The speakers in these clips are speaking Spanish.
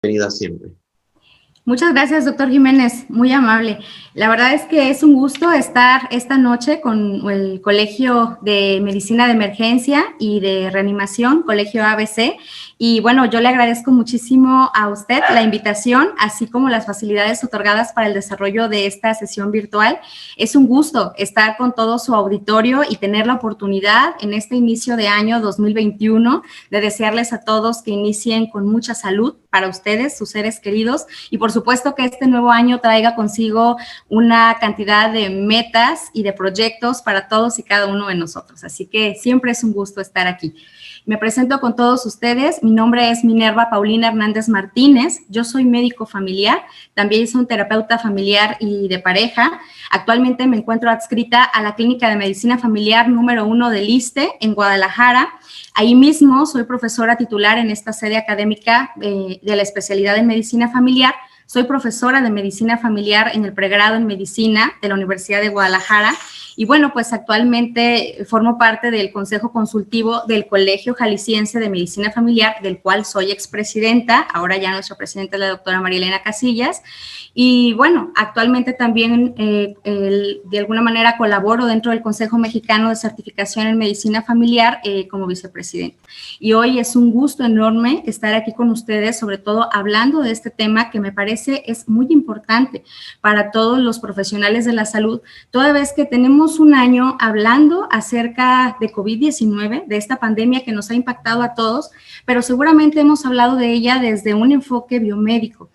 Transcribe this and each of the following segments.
Bienvenida siempre. Muchas gracias, doctor Jiménez, muy amable. La verdad es que es un gusto estar esta noche con el Colegio de Medicina de Emergencia y de Reanimación, Colegio ABC, y bueno, yo le agradezco muchísimo a usted la invitación, así como las facilidades otorgadas para el desarrollo de esta sesión virtual. Es un gusto estar con todo su auditorio y tener la oportunidad en este inicio de año 2021 de desearles a todos que inicien con mucha salud para ustedes, sus seres queridos, y por supuesto que este nuevo año traiga consigo una cantidad de metas y de proyectos para todos y cada uno de nosotros. Así que siempre es un gusto estar aquí. Me presento con todos ustedes. Mi nombre es Minerva Paulina Hernández Martínez. Yo soy médico familiar, también soy un terapeuta familiar y de pareja. Actualmente me encuentro adscrita a la Clínica de Medicina Familiar número 1 del ISSSTE en Guadalajara. Ahí mismo soy profesora titular en esta sede académica de la especialidad en medicina familiar. Soy profesora de medicina familiar en el pregrado en medicina de la Universidad de Guadalajara. Y bueno, pues actualmente formo parte del Consejo Consultivo del Colegio Jalisciense de Medicina Familiar, del cual soy expresidenta. Ahora ya nuestra presidenta es la doctora María Elena Casillas. Y bueno, actualmente también de alguna manera colaboro dentro del Consejo Mexicano de Certificación en Medicina Familiar como vicepresidenta. Y hoy es un gusto enorme estar aquí con ustedes, sobre todo hablando de este tema que me parece es muy importante para todos los profesionales de la salud, toda vez que tenemos un año hablando acerca de COVID-19, de esta pandemia que nos ha impactado a todos, pero seguramente hemos hablado de ella desde un enfoque biomédico.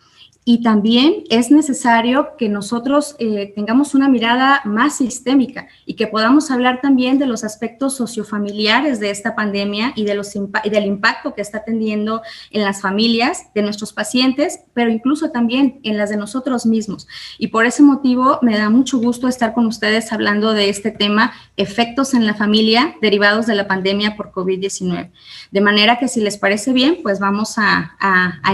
Y también es necesario que nosotros tengamos una mirada más sistémica y que podamos hablar también de los aspectos sociofamiliares de esta pandemia y del impacto que está teniendo en las familias de nuestros pacientes, pero incluso también en las de nosotros mismos. Y por ese motivo me da mucho gusto estar con ustedes hablando de este tema, efectos en la familia derivados de la pandemia por COVID-19. De manera que si les parece bien, pues vamos a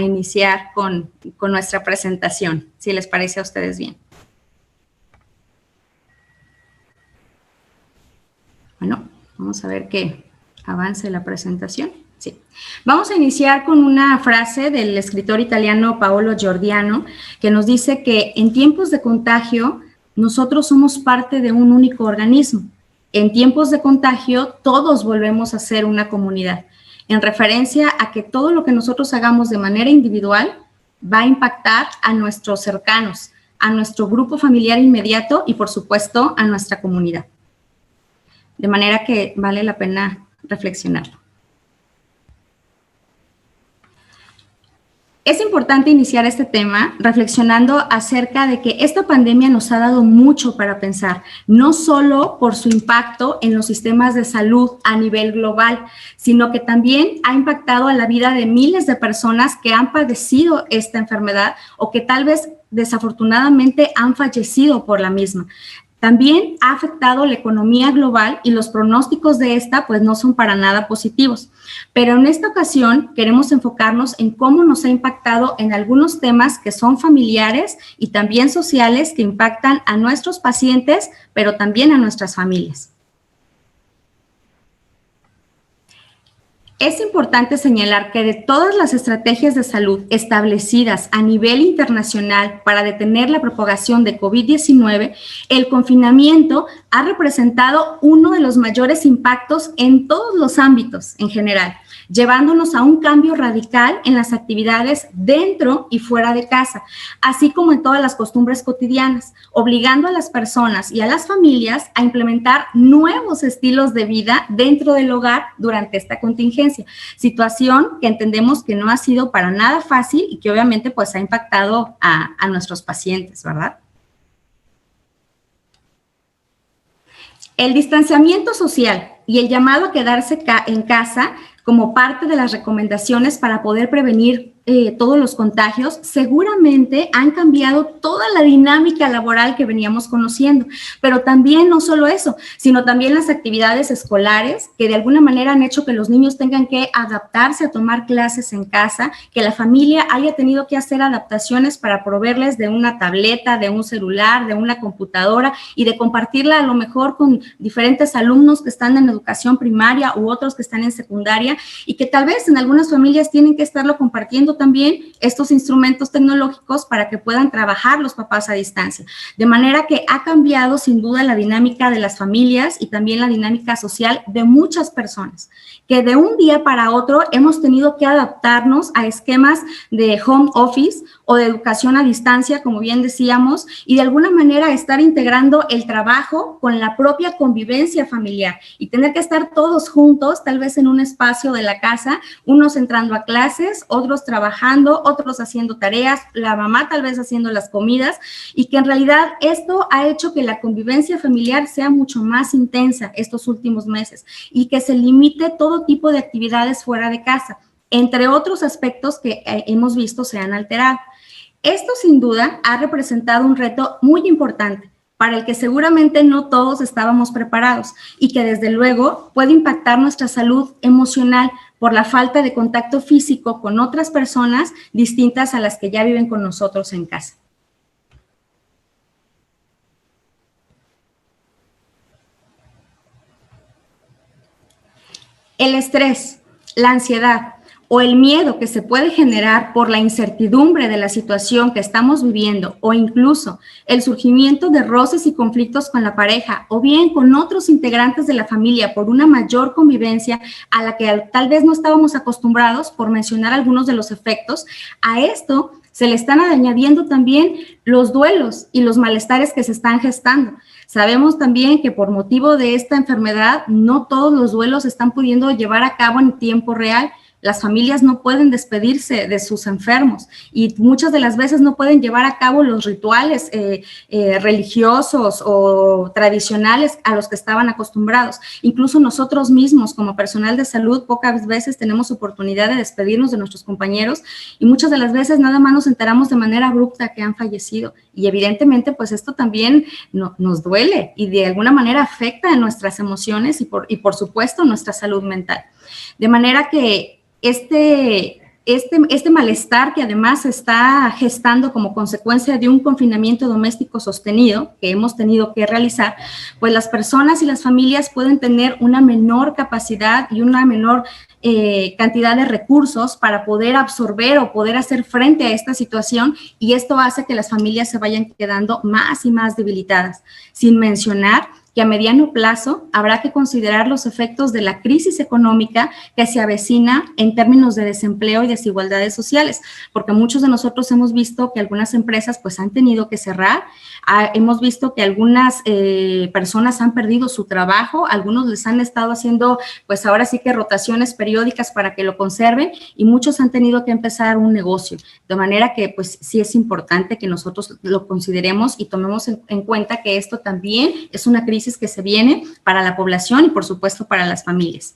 iniciar con nuestra presentación, si les parece a ustedes bien. Bueno, vamos a ver que avance la presentación. Sí. Vamos a iniciar con una frase del escritor italiano Paolo Giordano, que nos dice que en tiempos de contagio, nosotros somos parte de un único organismo. En tiempos de contagio, todos volvemos a ser una comunidad, en referencia a que todo lo que nosotros hagamos de manera individual va a impactar a nuestros cercanos, a nuestro grupo familiar inmediato y, por supuesto, a nuestra comunidad. De manera que vale la pena reflexionarlo. Es importante iniciar este tema reflexionando acerca de que esta pandemia nos ha dado mucho para pensar, no solo por su impacto en los sistemas de salud a nivel global, sino que también ha impactado a la vida de miles de personas que han padecido esta enfermedad o que tal vez desafortunadamente han fallecido por la misma. También ha afectado la economía global y los pronósticos de esta pues no son para nada positivos. Pero en esta ocasión queremos enfocarnos en cómo nos ha impactado en algunos temas que son familiares y también sociales que impactan a nuestros pacientes, pero también a nuestras familias. Es importante señalar que de todas las estrategias de salud establecidas a nivel internacional para detener la propagación de COVID-19, el confinamiento ha representado uno de los mayores impactos en todos los ámbitos en general, llevándonos a un cambio radical en las actividades dentro y fuera de casa, así como en todas las costumbres cotidianas, obligando a las personas y a las familias a implementar nuevos estilos de vida dentro del hogar durante esta contingencia, situación que entendemos que no ha sido para nada fácil y que obviamente pues ha impactado a nuestros pacientes, ¿verdad? El distanciamiento social y el llamado a quedarse en casa como parte de las recomendaciones para poder prevenir todos los contagios, seguramente han cambiado toda la dinámica laboral que veníamos conociendo, pero también no solo eso, sino también las actividades escolares que de alguna manera han hecho que los niños tengan que adaptarse a tomar clases en casa, que la familia haya tenido que hacer adaptaciones para proveerles de una tableta, de un celular, de una computadora y de compartirla a lo mejor con diferentes alumnos que están en educación primaria u otros que están en secundaria y que tal vez en algunas familias tienen que estarlo compartiendo usando también estos instrumentos tecnológicos para que puedan trabajar los papás a distancia. De manera que ha cambiado sin duda la dinámica de las familias y también la dinámica social de muchas personas, que de un día para otro hemos tenido que adaptarnos a esquemas de home office o de educación a distancia, como bien decíamos, y de alguna manera estar integrando el trabajo con la propia convivencia familiar y tener que estar todos juntos, tal vez en un espacio de la casa, unos entrando a clases, otros trabajando, otros haciendo tareas, la mamá tal vez haciendo las comidas, y que en realidad esto ha hecho que la convivencia familiar sea mucho más intensa estos últimos meses y que se limite todo tipo de actividades fuera de casa, entre otros aspectos que hemos visto se han alterado. Esto sin duda ha representado un reto muy importante para el que seguramente no todos estábamos preparados y que desde luego puede impactar nuestra salud emocional por la falta de contacto físico con otras personas distintas a las que ya viven con nosotros en casa. El estrés, la ansiedad o el miedo que se puede generar por la incertidumbre de la situación que estamos viviendo o incluso el surgimiento de roces y conflictos con la pareja o bien con otros integrantes de la familia por una mayor convivencia a la que tal vez no estábamos acostumbrados, por mencionar algunos de los efectos, a esto se le están añadiendo también los duelos y los malestares que se están gestando. Sabemos también que por motivo de esta enfermedad no todos los duelos se están pudiendo llevar a cabo en tiempo real. Las familias no pueden despedirse de sus enfermos y muchas de las veces no pueden llevar a cabo los rituales religiosos o tradicionales a los que estaban acostumbrados. Incluso nosotros mismos como personal de salud pocas veces tenemos oportunidad de despedirnos de nuestros compañeros y muchas de las veces nada más nos enteramos de manera abrupta que han fallecido y evidentemente pues esto también nos duele y de alguna manera afecta a nuestras emociones y por supuesto nuestra salud mental. De manera que este malestar que además se está gestando como consecuencia de un confinamiento doméstico sostenido que hemos tenido que realizar, pues las personas y las familias pueden tener una menor capacidad y una menor cantidad de recursos para poder absorber o poder hacer frente a esta situación y esto hace que las familias se vayan quedando más y más debilitadas, sin mencionar que a mediano plazo habrá que considerar los efectos de la crisis económica que se avecina en términos de desempleo y desigualdades sociales, porque muchos de nosotros hemos visto que algunas empresas pues han tenido que cerrar, hemos visto que algunas personas han perdido su trabajo, algunos les han estado haciendo pues ahora sí que rotaciones periódicas para que lo conserven y muchos han tenido que empezar un negocio, de manera que pues sí es importante que nosotros lo consideremos y tomemos en cuenta que esto también es una crisis que se viene para la población y por supuesto para las familias.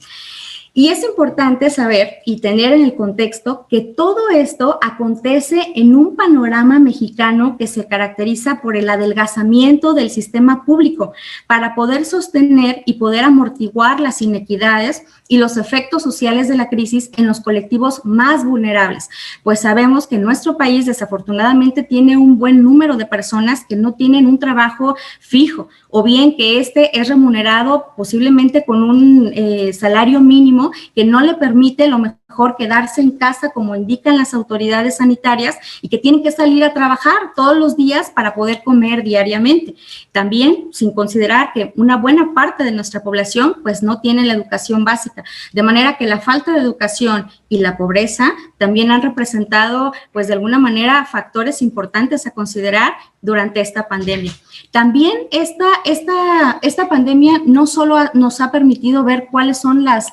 Y es importante saber y tener en el contexto que todo esto acontece en un panorama mexicano que se caracteriza por el adelgazamiento del sistema público para poder sostener y poder amortiguar las inequidades y los efectos sociales de la crisis en los colectivos más vulnerables, pues sabemos que nuestro país desafortunadamente tiene un buen número de personas que no tienen un trabajo fijo o bien que este es remunerado posiblemente con un salario mínimo que no le permite lo mejor quedarse en casa como indican las autoridades sanitarias y que tienen que salir a trabajar todos los días para poder comer diariamente. También sin considerar que una buena parte de nuestra población pues no tiene la educación básica, de manera que la falta de educación y la pobreza también han representado pues de alguna manera factores importantes a considerar durante esta pandemia. También esta pandemia no solo nos ha permitido ver cuáles son las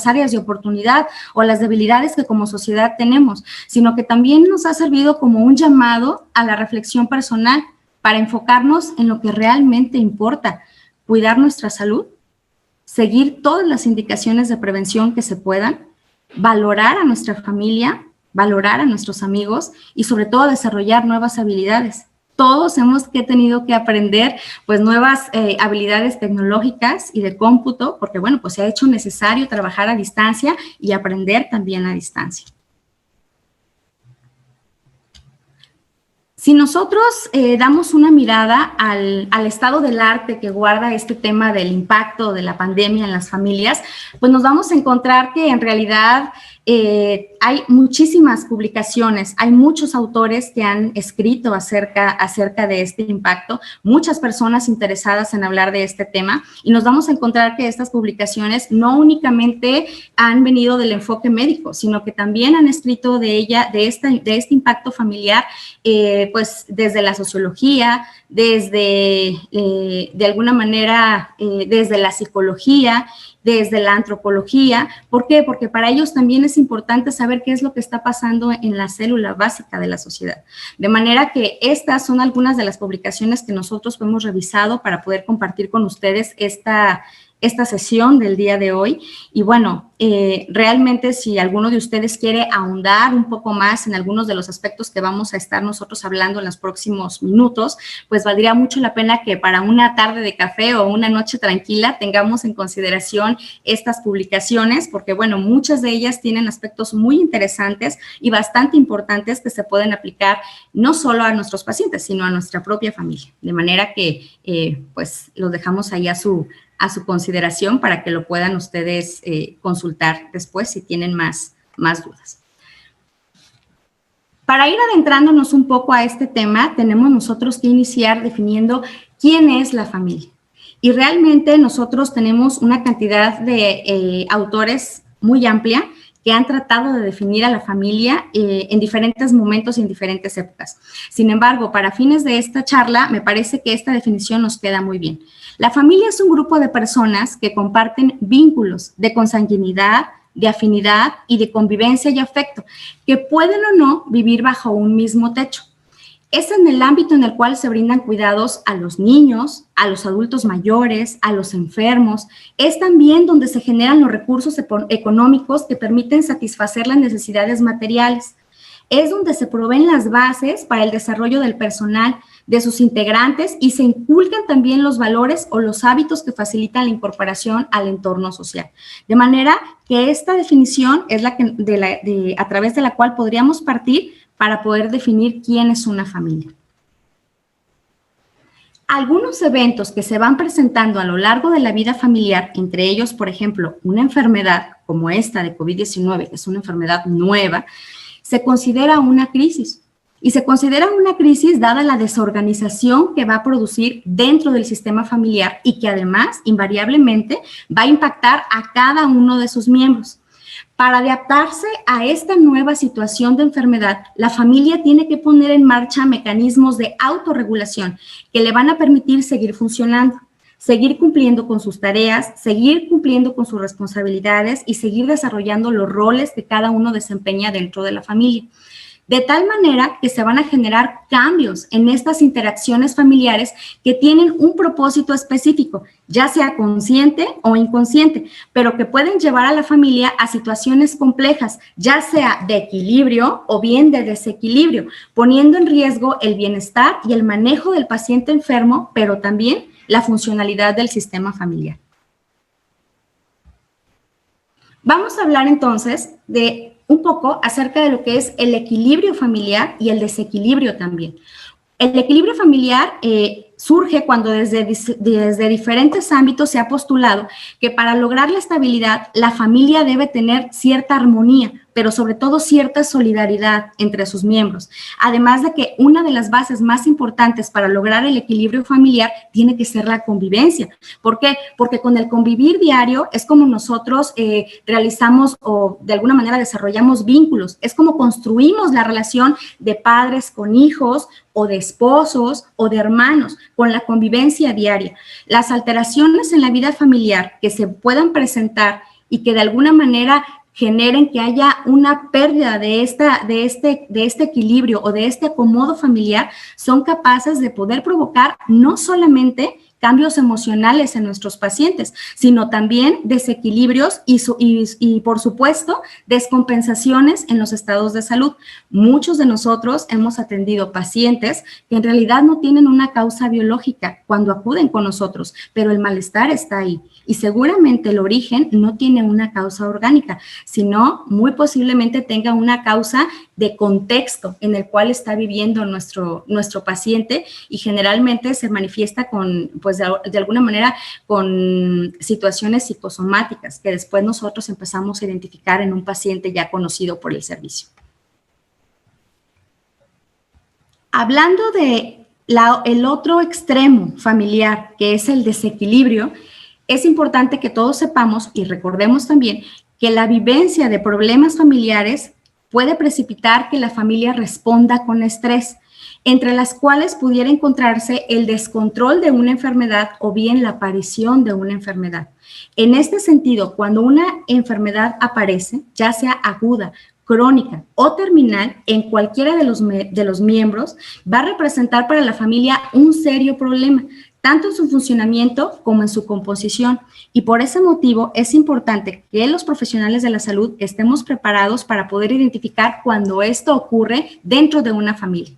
áreas de oportunidad o las debilidades que como sociedad tenemos, sino que también nos ha servido como un llamado a la reflexión personal para enfocarnos en lo que realmente importa, cuidar nuestra salud, seguir todas las indicaciones de prevención que se puedan, valorar a nuestra familia, valorar a nuestros amigos y sobre todo desarrollar nuevas habilidades. Todos hemos tenido que aprender pues nuevas habilidades tecnológicas y de cómputo, porque bueno, pues se ha hecho necesario trabajar a distancia y aprender también a distancia. Si nosotros damos una mirada al estado del arte que guarda este tema del impacto de la pandemia en las familias, pues nos vamos a encontrar que en realidad hay muchísimas publicaciones, hay muchos autores que han escrito acerca de este impacto, muchas personas interesadas en hablar de este tema, y nos vamos a encontrar que estas publicaciones no únicamente han venido del enfoque médico, sino que también han escrito de este impacto familiar, pues desde la sociología, desde, de alguna manera, desde la psicología, desde la antropología. ¿Por qué? Porque para ellos también es importante saber qué es lo que está pasando en la célula básica de la sociedad. De manera que estas son algunas de las publicaciones que nosotros hemos revisado para poder compartir con ustedes esta sesión del día de hoy. Y bueno, realmente si alguno de ustedes quiere ahondar un poco más en algunos de los aspectos que vamos a estar nosotros hablando en los próximos minutos, pues valdría mucho la pena que para una tarde de café o una noche tranquila tengamos en consideración estas publicaciones, porque bueno, muchas de ellas tienen aspectos muy interesantes y bastante importantes que se pueden aplicar no solo a nuestros pacientes, sino a nuestra propia familia. De manera que pues los dejamos ahí a su consideración para que lo puedan ustedes consultar después si tienen más dudas. Para ir adentrándonos un poco a este tema, tenemos nosotros que iniciar definiendo quién es la familia. Y realmente nosotros tenemos una cantidad de autores muy amplia que han tratado de definir a la familia en diferentes momentos y en diferentes épocas. Sin embargo, para fines de esta charla, me parece que esta definición nos queda muy bien. La familia es un grupo de personas que comparten vínculos de consanguinidad, de afinidad y de convivencia y afecto, que pueden o no vivir bajo un mismo techo. Es en el ámbito en el cual se brindan cuidados a los niños, a los adultos mayores, a los enfermos. Es también donde se generan los recursos económicos que permiten satisfacer las necesidades materiales. Es donde se proveen las bases para el desarrollo del personal, de sus integrantes, y se inculcan también los valores o los hábitos que facilitan la incorporación al entorno social. De manera que esta definición es la que, a través de la cual podríamos partir para poder definir quién es una familia. Algunos eventos que se van presentando a lo largo de la vida familiar, entre ellos, por ejemplo, una enfermedad como esta de COVID-19, que es una enfermedad nueva, se considera una crisis. Y se considera una crisis dada la desorganización que va a producir dentro del sistema familiar y que además, invariablemente, va a impactar a cada uno de sus miembros. Para adaptarse a esta nueva situación de enfermedad, la familia tiene que poner en marcha mecanismos de autorregulación que le van a permitir seguir funcionando, seguir cumpliendo con sus tareas, seguir cumpliendo con sus responsabilidades y seguir desarrollando los roles que cada uno desempeña dentro de la familia. De tal manera que se van a generar cambios en estas interacciones familiares que tienen un propósito específico, ya sea consciente o inconsciente, pero que pueden llevar a la familia a situaciones complejas, ya sea de equilibrio o bien de desequilibrio, poniendo en riesgo el bienestar y el manejo del paciente enfermo, pero también la funcionalidad del sistema familiar. Vamos a hablar entonces de un poco acerca de lo que es el equilibrio familiar y el desequilibrio también. El equilibrio familiar surge cuando desde diferentes ámbitos se ha postulado que para lograr la estabilidad, la familia debe tener cierta armonía, pero sobre todo cierta solidaridad entre sus miembros. Además de que una de las bases más importantes para lograr el equilibrio familiar tiene que ser la convivencia. ¿Por qué? Porque con el convivir diario es como nosotros realizamos o de alguna manera desarrollamos vínculos. Es como construimos la relación de padres con hijos o de esposos o de hermanos con la convivencia diaria. Las alteraciones en la vida familiar que se puedan presentar y que de alguna manera generen que haya una pérdida de este equilibrio o de este acomodo familiar, son capaces de poder provocar no solamente cambios emocionales en nuestros pacientes, sino también desequilibrios y por supuesto, descompensaciones en los estados de salud. Muchos de nosotros hemos atendido pacientes que en realidad no tienen una causa biológica cuando acuden con nosotros, pero el malestar está ahí. Y seguramente el origen no tiene una causa orgánica, sino muy posiblemente tenga una causa de contexto en el cual está viviendo nuestro paciente, y generalmente se manifiesta con pues de alguna manera con situaciones psicosomáticas que después nosotros empezamos a identificar en un paciente ya conocido por el servicio. Hablando de el otro extremo familiar, que es el desequilibrio, es importante que todos sepamos y recordemos también que la vivencia de problemas familiares puede precipitar que la familia responda con estrés, entre las cuales pudiera encontrarse el descontrol de una enfermedad o bien la aparición de una enfermedad. En este sentido, cuando una enfermedad aparece, ya sea aguda, crónica o terminal, en cualquiera de los miembros, va a representar para la familia un serio problema, tanto en su funcionamiento como en su composición. Y por ese motivo es importante que los profesionales de la salud estemos preparados para poder identificar cuando esto ocurre dentro de una familia.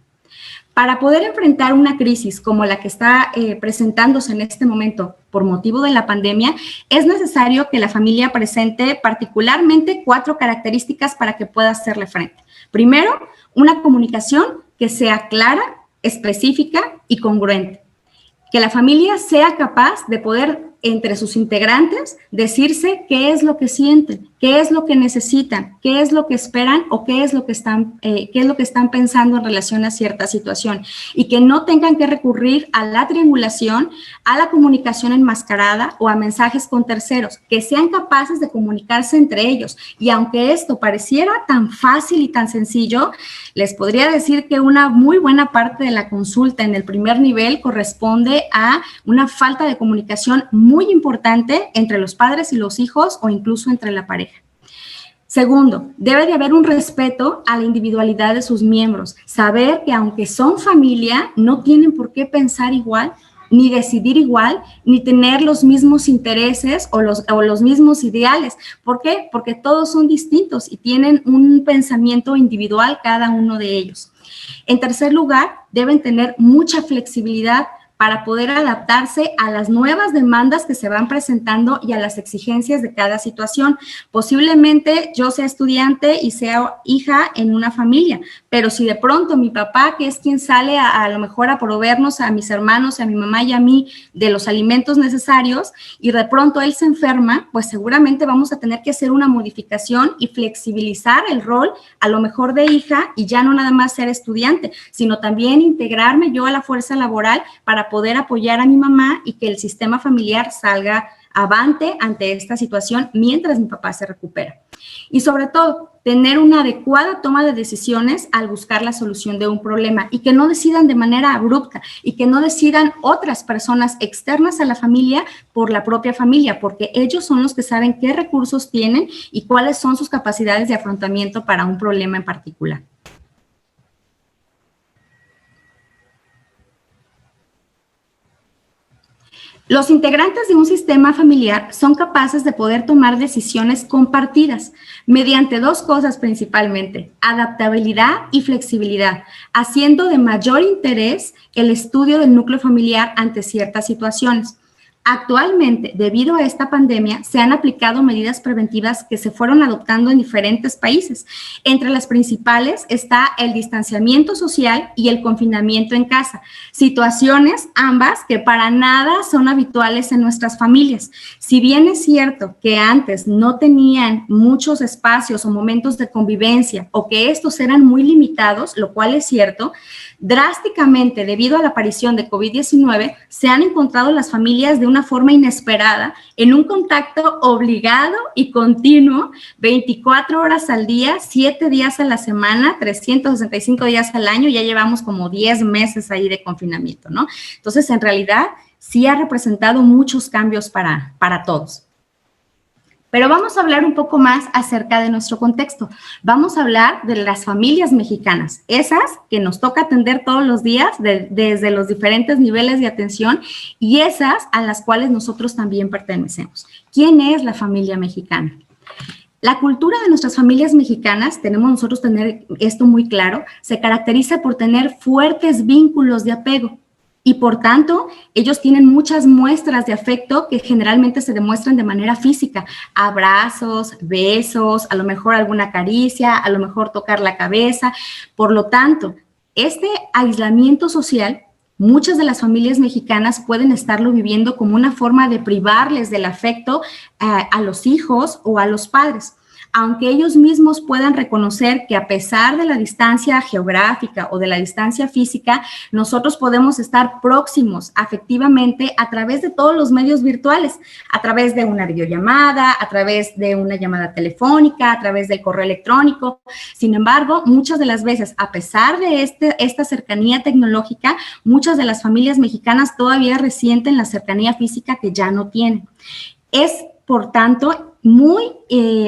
Para poder enfrentar una crisis como la que está presentándose en este momento por motivo de la pandemia, es necesario que la familia presente particularmente 4 características para que pueda hacerle frente. Primero, una comunicación que sea clara, específica y congruente. Que la familia sea capaz de poder, entre sus integrantes, decirse qué es lo que sienten, qué es lo que necesitan, qué es lo que esperan o qué es lo que están pensando en relación a cierta situación, y que no tengan que recurrir a la triangulación, a la comunicación enmascarada o a mensajes con terceros, que sean capaces de comunicarse entre ellos. Y aunque esto pareciera tan fácil y tan sencillo, les podría decir que una muy buena parte de la consulta en el primer nivel corresponde a una falta de comunicación muy importante entre los padres y los hijos o incluso entre la pareja. Segundo, debe de haber un respeto a la individualidad de sus miembros, saber que aunque son familia, no tienen por qué pensar igual, ni decidir igual, ni tener los mismos intereses o los mismos ideales. ¿Por qué? Porque todos son distintos y tienen un pensamiento individual cada uno de ellos. En tercer lugar, deben tener mucha flexibilidad para poder adaptarse a las nuevas demandas que se van presentando y a las exigencias de cada situación. Posiblemente yo sea estudiante y sea hija en una familia, pero si de pronto mi papá, que es quien sale a lo mejor a proveernos a mis hermanos, a mi mamá y a mí de los alimentos necesarios, y de pronto él se enferma, pues seguramente vamos a tener que hacer una modificación y flexibilizar el rol a lo mejor de hija, y ya no nada más ser estudiante, sino también integrarme yo a la fuerza laboral para poder apoyar a mi mamá y que el sistema familiar salga avante ante esta situación mientras mi papá se recupera. Y sobre todo, tener una adecuada toma de decisiones al buscar la solución de un problema, y que no decidan de manera abrupta y que no decidan otras personas externas a la familia por la propia familia, porque ellos son los que saben qué recursos tienen y cuáles son sus capacidades de afrontamiento para un problema en particular. Los integrantes de un sistema familiar son capaces de poder tomar decisiones compartidas mediante 2 cosas principalmente: adaptabilidad y flexibilidad, haciendo de mayor interés el estudio del núcleo familiar ante ciertas situaciones. Actualmente, debido a esta pandemia, se han aplicado medidas preventivas que se fueron adoptando en diferentes países. Entre las principales está el distanciamiento social y el confinamiento en casa, situaciones ambas que para nada son habituales en nuestras familias. Si bien es cierto que antes no tenían muchos espacios o momentos de convivencia, o que estos eran muy limitados, lo cual es cierto, drásticamente debido a la aparición de COVID-19 se han encontrado las familias de una forma inesperada en un contacto obligado y continuo, 24 horas al día, 7 días a la semana, 365 días al año. Ya llevamos como 10 meses ahí de confinamiento, ¿no? Entonces, en realidad, sí ha representado muchos cambios para todos. Pero vamos a hablar un poco más acerca de nuestro contexto. Vamos a hablar de las familias mexicanas, esas que nos toca atender todos los días desde los diferentes niveles de atención, y esas a las cuales nosotros también pertenecemos. ¿Quién es la familia mexicana? La cultura de nuestras familias mexicanas, tenemos nosotros tener esto muy claro, se caracteriza por tener fuertes vínculos de apego. Y por tanto, ellos tienen muchas muestras de afecto que generalmente se demuestran de manera física: abrazos, besos, a lo mejor alguna caricia, a lo mejor tocar la cabeza. Por lo tanto, este aislamiento social Muchas de las familias mexicanas pueden estarlo viviendo como una forma de privarles del afecto a los hijos o a los padres, aunque ellos mismos puedan reconocer que a pesar de la distancia geográfica o de la distancia física, nosotros podemos estar próximos afectivamente a través de todos los medios virtuales, a través de una videollamada, a través de una llamada telefónica, a través del correo electrónico. Sin embargo, muchas de las veces, a pesar de esta cercanía tecnológica, muchas de las familias mexicanas todavía resienten la cercanía física que ya no tienen. Es, por tanto, muy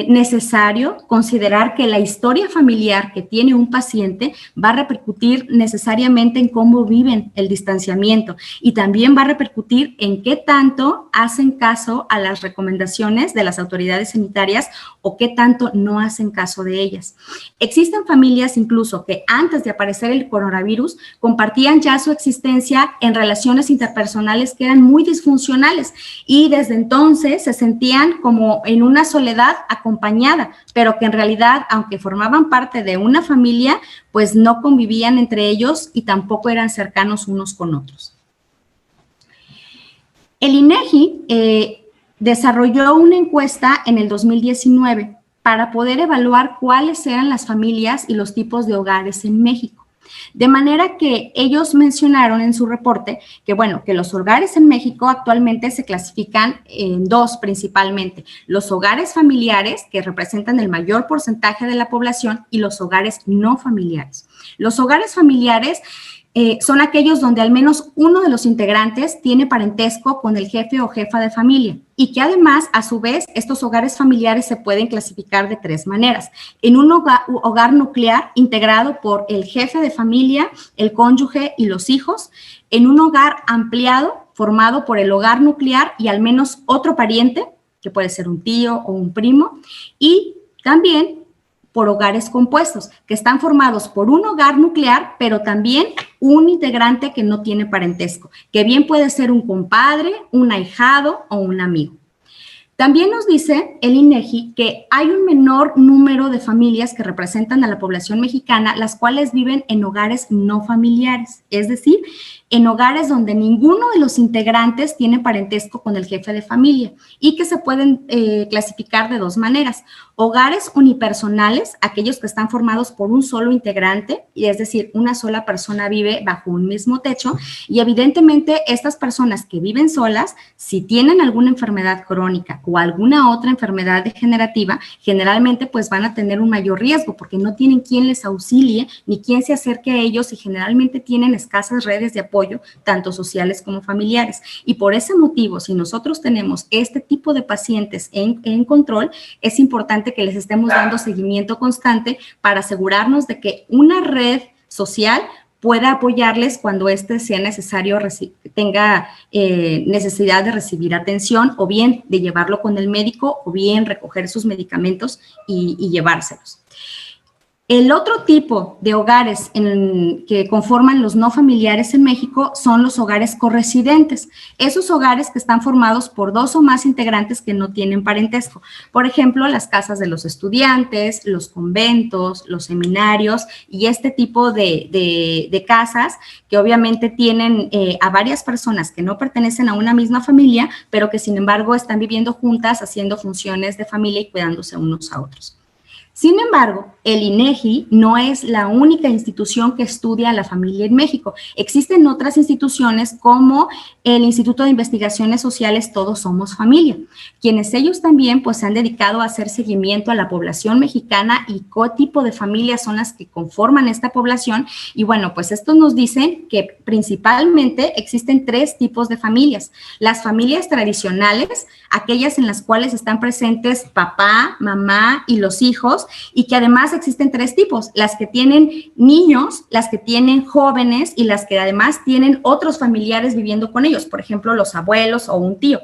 necesario considerar que la historia familiar que tiene un paciente va a repercutir necesariamente en cómo viven el distanciamiento y también va a repercutir en qué tanto hacen caso a las recomendaciones de las autoridades sanitarias o qué tanto no hacen caso de ellas. Existen familias incluso que antes de aparecer el coronavirus compartían ya su existencia en relaciones interpersonales que eran muy disfuncionales y desde entonces se sentían como en una soledad acompañada, pero que en realidad, aunque formaban parte de una familia, pues no convivían entre ellos y tampoco eran cercanos unos con otros. El INEGI desarrolló una encuesta en el 2019 para poder evaluar cuáles eran las familias y los tipos de hogares en México. De manera que ellos mencionaron en su reporte que, bueno, que los hogares en México actualmente se clasifican en dos principalmente: los hogares familiares, que representan el mayor porcentaje de la población, y los hogares no familiares. Los hogares familiares son aquellos donde al menos uno de los integrantes tiene parentesco con el jefe o jefa de familia y que además, a su vez, estos hogares familiares se pueden clasificar de tres maneras: en un hogar nuclear integrado por el jefe de familia, el cónyuge y los hijos; en un hogar ampliado formado por el hogar nuclear y al menos otro pariente, que puede ser un tío o un primo; y también por hogares compuestos, que están formados por un hogar nuclear, pero también un integrante que no tiene parentesco, que bien puede ser un compadre, un ahijado o un amigo. También nos dice el INEGI que hay un menor número de familias que representan a la población mexicana, las cuales viven en hogares no familiares, es decir, en hogares donde ninguno de los integrantes tiene parentesco con el jefe de familia y que se pueden clasificar de dos maneras: hogares unipersonales, aquellos que están formados por un solo integrante, y es decir, una sola persona vive bajo un mismo techo, y evidentemente estas personas que viven solas, si tienen alguna enfermedad crónica o alguna otra enfermedad degenerativa, generalmente pues van a tener un mayor riesgo porque no tienen quien les auxilie ni quien se acerque a ellos y generalmente tienen escasas redes de apoyo, tanto sociales como familiares. Y por ese motivo, si nosotros tenemos este tipo de pacientes en control, es importante que les estemos dando seguimiento constante para asegurarnos de que una red social pueda apoyarles cuando sea necesario, tenga necesidad de recibir atención, o bien de llevarlo con el médico, o bien recoger sus medicamentos y llevárselos. El otro tipo de hogares que conforman los no familiares en México son los hogares corresidentes, esos hogares que están formados por dos o más integrantes que no tienen parentesco. Por ejemplo, las casas de los estudiantes, los conventos, los seminarios y este tipo de casas que obviamente tienen a varias personas que no pertenecen a una misma familia, pero que sin embargo están viviendo juntas, haciendo funciones de familia y cuidándose unos a otros. Sin embargo, el INEGI no es la única institución que estudia a la familia en México. Existen otras instituciones como el Instituto de Investigaciones Sociales Todos Somos Familia, quienes ellos también pues se han dedicado a hacer seguimiento a la población mexicana y qué tipo de familias son las que conforman esta población. Y bueno, pues esto nos dice que principalmente existen tres tipos de familias: las familias tradicionales, aquellas en las cuales están presentes papá, mamá y los hijos, y que además existen tres tipos: las que tienen niños, las que tienen jóvenes y las que además tienen otros familiares viviendo con ellos, por ejemplo, los abuelos o un tío.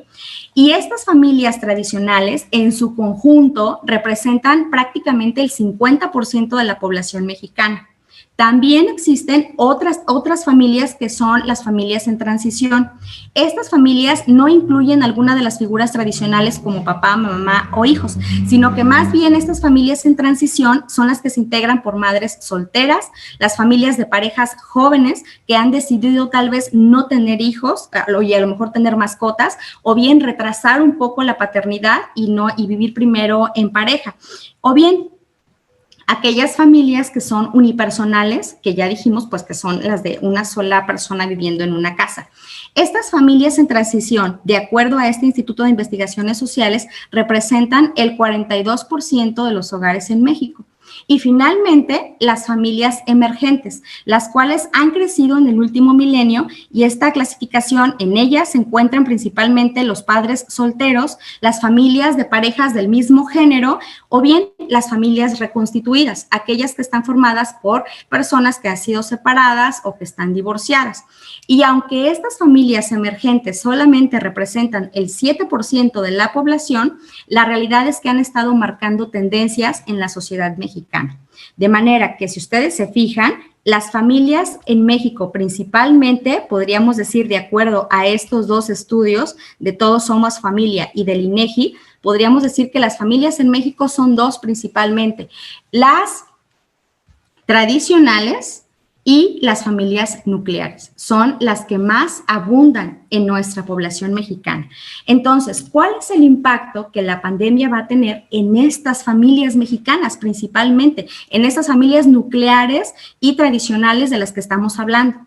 Y estas familias tradicionales en su conjunto representan prácticamente el 50% de la población mexicana. También existen otras familias que son las familias en transición. Estas familias no incluyen alguna de las figuras tradicionales como papá, mamá o hijos, sino que más bien estas familias en transición son las que se integran por madres solteras, las familias de parejas jóvenes que han decidido tal vez no tener hijos y a lo mejor tener mascotas, o bien retrasar un poco la paternidad y vivir primero en pareja, o bien aquellas familias que son unipersonales, que ya dijimos, pues que son las de una sola persona viviendo en una casa. Estas familias en transición, de acuerdo a este Instituto de Investigaciones Sociales, representan el 42% de los hogares en México. Y finalmente, las familias emergentes, las cuales han crecido en el último milenio, y esta clasificación, en ellas se encuentran principalmente los padres solteros, las familias de parejas del mismo género o bien las familias reconstituidas, aquellas que están formadas por personas que han sido separadas o que están divorciadas. Y aunque estas familias emergentes solamente representan el 7% de la población, la realidad es que han estado marcando tendencias en la sociedad mexicana. De manera que si ustedes se fijan, las familias en México principalmente, podríamos decir de acuerdo a estos dos estudios de Todos Somos Familia y del INEGI, podríamos decir que las familias en México son dos principalmente, las tradicionales y las familias nucleares. Son las que más abundan en nuestra población mexicana. Entonces, ¿cuál es el impacto que la pandemia va a tener en estas familias mexicanas principalmente, en estas familias nucleares y tradicionales de las que estamos hablando?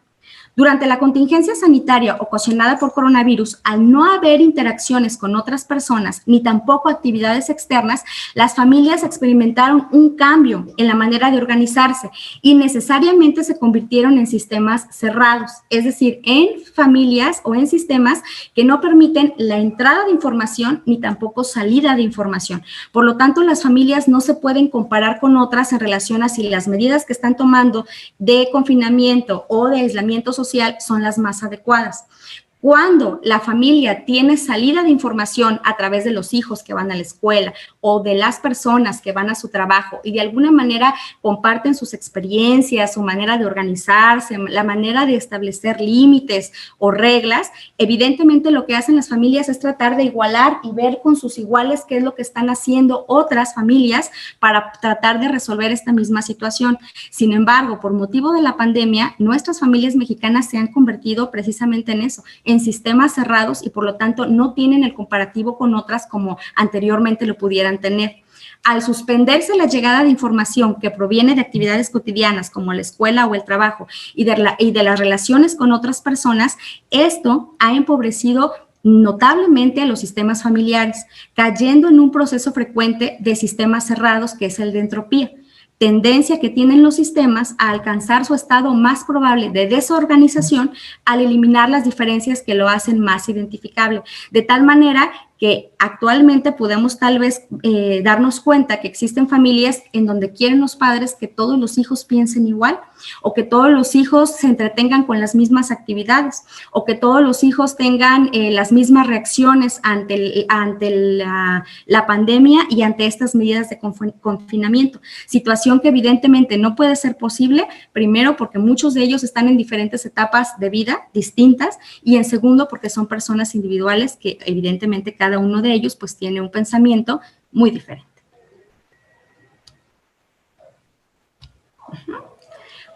Durante la contingencia sanitaria ocasionada por coronavirus, al no haber interacciones con otras personas ni tampoco actividades externas, las familias experimentaron un cambio en la manera de organizarse y necesariamente se convirtieron en sistemas cerrados, es decir, en familias o en sistemas que no permiten la entrada de información ni tampoco salida de información. Por lo tanto, las familias no se pueden comparar con otras en relación a si las medidas que están tomando de confinamiento o de aislamiento social son las más adecuadas. Cuando la familia tiene salida de información a través de los hijos que van a la escuela o de las personas que van a su trabajo y de alguna manera comparten sus experiencias, su manera de organizarse, la manera de establecer límites o reglas, evidentemente lo que hacen las familias es tratar de igualar y ver con sus iguales qué es lo que están haciendo otras familias para tratar de resolver esta misma situación. Sin embargo, por motivo de la pandemia, nuestras familias mexicanas se han convertido precisamente en eso, en sistemas cerrados y por lo tanto no tienen el comparativo con otras como anteriormente lo pudieran tener. Al suspenderse la llegada de información que proviene de actividades cotidianas como la escuela o el trabajo y de las relaciones con otras personas, esto ha empobrecido notablemente a los sistemas familiares, cayendo en un proceso frecuente de sistemas cerrados que es el de entropía, tendencia que tienen los sistemas a alcanzar su estado más probable de desorganización al eliminar las diferencias que lo hacen más identificable, de tal manera que actualmente podemos tal vez darnos cuenta que existen familias en donde quieren los padres que todos los hijos piensen igual o que todos los hijos se entretengan con las mismas actividades o que todos los hijos tengan las mismas reacciones ante la pandemia y ante estas medidas de confinamiento. Situación que evidentemente no puede ser posible, primero porque muchos de ellos están en diferentes etapas de vida distintas y en segundo porque son personas individuales que evidentemente cada uno de ellos pues tiene un pensamiento muy diferente.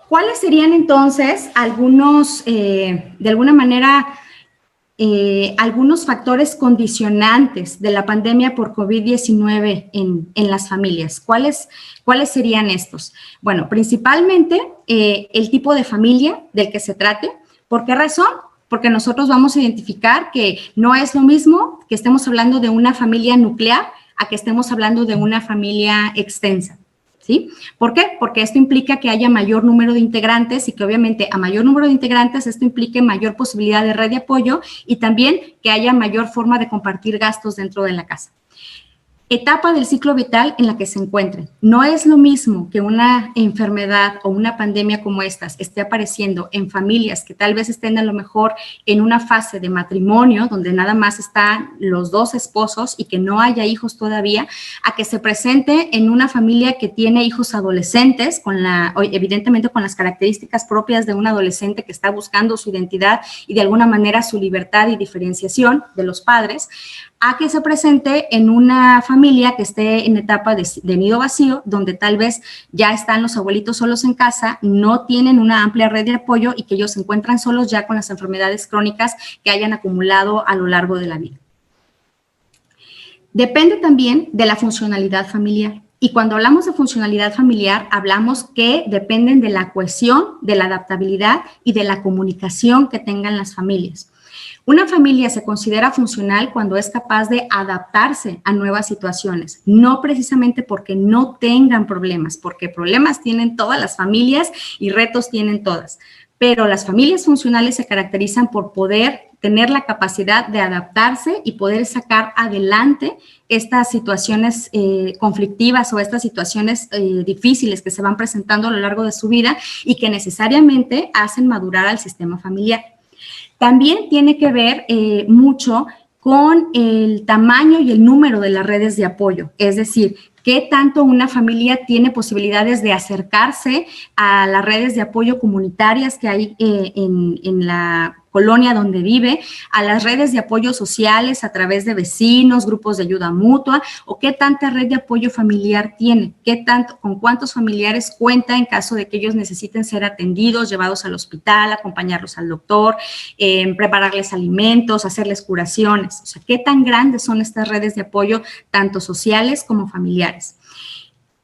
¿Cuáles serían entonces algunos, de alguna manera, algunos factores condicionantes de la pandemia por COVID-19 en las familias? ¿Cuáles serían estos? Bueno, principalmente el tipo de familia del que se trate. ¿Por qué razón? Porque nosotros vamos a identificar que no es lo mismo que estemos hablando de una familia nuclear a que estemos hablando de una familia extensa, ¿sí? ¿Por qué? Porque esto implica que haya mayor número de integrantes y que obviamente a mayor número de integrantes esto implique mayor posibilidad de red de apoyo y también que haya mayor forma de compartir gastos dentro de la casa. etapa del ciclo vital en la que se encuentren. No es lo mismo que una enfermedad o una pandemia como estas esté apareciendo en familias que tal vez estén a lo mejor en una fase de matrimonio, donde nada más están los dos esposos y que no haya hijos todavía, a que se presente en una familia que tiene hijos adolescentes, evidentemente con las características propias de un adolescente que está buscando su identidad y de alguna manera su libertad y diferenciación de los padres, a que se presente en una familia que esté en etapa de nido vacío, donde tal vez ya están los abuelitos solos en casa, no tienen una amplia red de apoyo y que ellos se encuentran solos ya con las enfermedades crónicas que hayan acumulado a lo largo de la vida. Depende también de la funcionalidad familiar. Y cuando hablamos de funcionalidad familiar, hablamos que dependen de la cohesión, de la adaptabilidad y de la comunicación que tengan las familias. Una familia se considera funcional cuando es capaz de adaptarse a nuevas situaciones, no precisamente porque no tengan problemas, porque problemas tienen todas las familias y retos tienen todas, pero las familias funcionales se caracterizan por poder tener la capacidad de adaptarse y poder sacar adelante estas situaciones conflictivas o estas situaciones difíciles que se van presentando a lo largo de su vida y que necesariamente hacen madurar al sistema familiar. También tiene que ver mucho con el tamaño y el número de las redes de apoyo, es decir, qué tanto una familia tiene posibilidades de acercarse a las redes de apoyo comunitarias que hay en la colonia donde vive, a las redes de apoyo sociales a través de vecinos, grupos de ayuda mutua, o qué tanta red de apoyo familiar tiene, con cuántos familiares cuenta en caso de que ellos necesiten ser atendidos, llevados al hospital, acompañarlos al doctor, prepararles alimentos, hacerles curaciones. O sea, qué tan grandes son estas redes de apoyo, tanto sociales como familiares.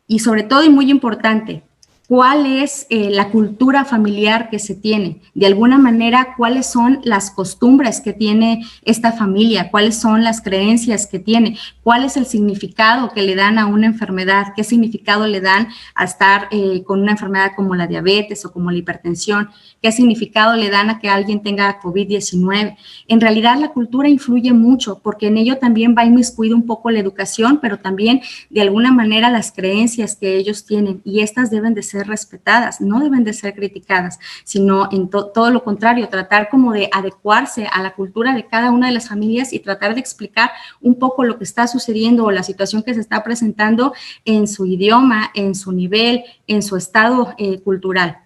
Y sobre todo, y muy importante, ¿cuál es la cultura familiar que se tiene? De alguna manera, ¿cuáles son las costumbres que tiene esta familia? ¿Cuáles son las creencias que tiene? ¿Cuál es el significado que le dan a una enfermedad? ¿Qué significado le dan a estar con una enfermedad como la diabetes o como la hipertensión? ¿Qué significado le dan a que alguien tenga COVID-19? En realidad, la cultura influye mucho porque en ello también va inmiscuido un poco la educación, pero también de alguna manera las creencias que ellos tienen, y estas deben de ser respetadas, no deben de ser criticadas, sino en todo lo contrario, tratar como de adecuarse a la cultura de cada una de las familias y tratar de explicar un poco lo que está sucediendo o la situación que se está presentando en su idioma, en su nivel, en su estado cultural.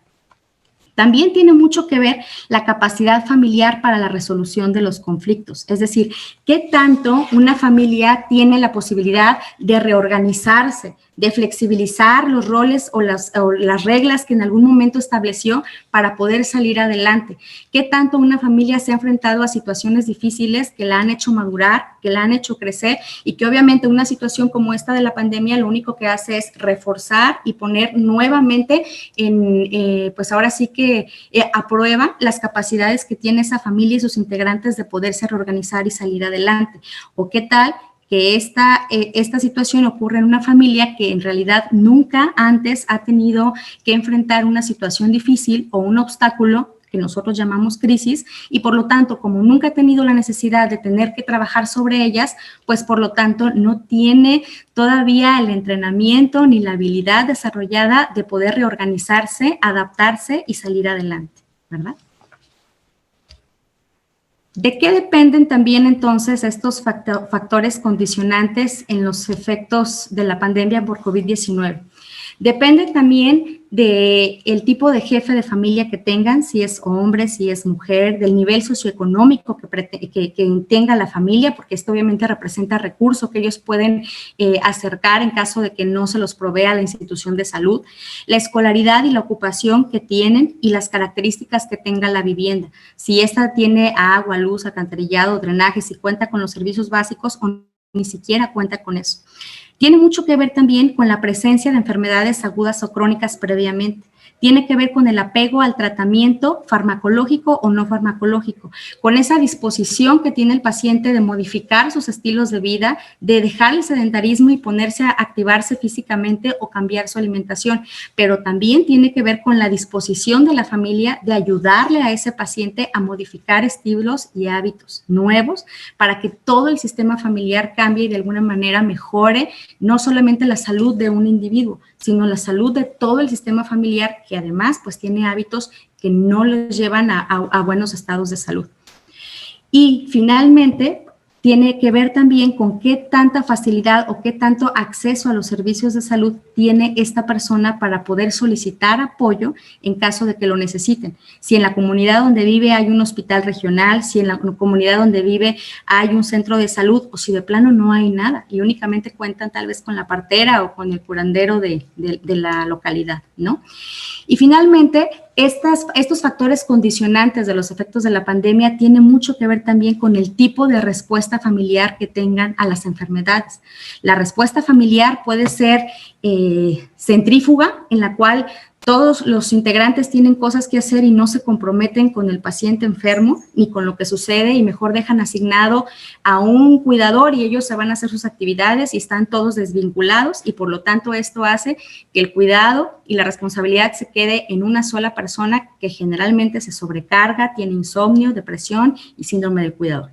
También tiene mucho que ver la capacidad familiar para la resolución de los conflictos, es decir, qué tanto una familia tiene la posibilidad de reorganizarse, de flexibilizar los roles o las reglas que en algún momento estableció para poder salir adelante. ¿Qué tanto una familia se ha enfrentado a situaciones difíciles que la han hecho madurar, que la han hecho crecer y que obviamente una situación como esta de la pandemia lo único que hace es reforzar y poner nuevamente pues ahora sí que a prueba las capacidades que tiene esa familia y sus integrantes de poderse reorganizar y salir adelante? ¿O qué tal que esta situación ocurre en una familia que en realidad nunca antes ha tenido que enfrentar una situación difícil o un obstáculo que nosotros llamamos crisis, y por lo tanto, como nunca ha tenido la necesidad de tener que trabajar sobre ellas, pues por lo tanto no tiene todavía el entrenamiento ni la habilidad desarrollada de poder reorganizarse, adaptarse y salir adelante, ¿verdad? ¿De qué dependen también entonces estos factores condicionantes en los efectos de la pandemia por COVID-19? Depende también del tipo de jefe de familia que tengan, si es hombre, si es mujer, del nivel socioeconómico que tenga la familia, porque esto obviamente representa recursos que ellos pueden acercar en caso de que no se los provea la institución de salud, la escolaridad y la ocupación que tienen y las características que tenga la vivienda, si esta tiene agua, luz, alcantarillado, drenaje, si cuenta con los servicios básicos o ni siquiera cuenta con eso. Tiene mucho que ver también con la presencia de enfermedades agudas o crónicas previamente. tiene que ver con el apego al tratamiento farmacológico o no farmacológico, con esa disposición que tiene el paciente de modificar sus estilos de vida, de dejar el sedentarismo y ponerse a activarse físicamente o cambiar su alimentación, pero también tiene que ver con la disposición de la familia de ayudarle a ese paciente a modificar estilos y hábitos nuevos para que todo el sistema familiar cambie y de alguna manera mejore no solamente la salud de un individuo, sino la salud de todo el sistema familiar, que además pues tiene hábitos que no les llevan a buenos estados de salud. Y finalmente, tiene que ver también con qué tanta facilidad o qué tanto acceso a los servicios de salud tiene esta persona para poder solicitar apoyo en caso de que lo necesiten. Si en la comunidad donde vive hay un hospital regional, si en la comunidad donde vive hay un centro de salud, o si de plano no hay nada y únicamente cuentan tal vez con la partera o con el curandero de la localidad, ¿no? Y finalmente, estos factores condicionantes de los efectos de la pandemia tienen mucho que ver también con el tipo de respuesta familiar que tengan a las enfermedades. La respuesta familiar puede ser centrífuga, en la cual todos los integrantes tienen cosas que hacer y no se comprometen con el paciente enfermo ni con lo que sucede y mejor dejan asignado a un cuidador y ellos se van a hacer sus actividades y están todos desvinculados y por lo tanto esto hace que el cuidado y la responsabilidad se quede en una sola persona que generalmente se sobrecarga, tiene insomnio, depresión y síndrome del cuidador.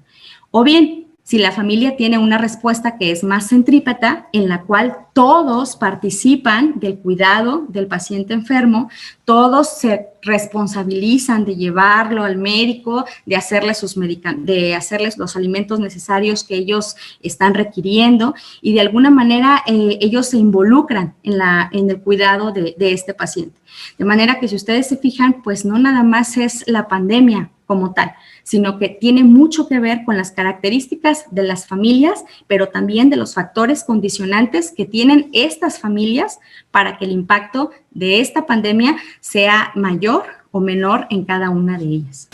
O bien, si la familia tiene una respuesta que es más centrípeta, en la cual todos participan del cuidado del paciente enfermo, todos se responsabilizan de llevarlo al médico, de hacerles los alimentos necesarios que ellos están requiriendo y de alguna manera ellos se involucran en el cuidado de este paciente. De manera que si ustedes se fijan, pues no nada más es la pandemia como tal, sino que tiene mucho que ver con las características de las familias, pero también de los factores condicionantes que tienen estas familias para que el impacto de esta pandemia sea mayor o menor en cada una de ellas.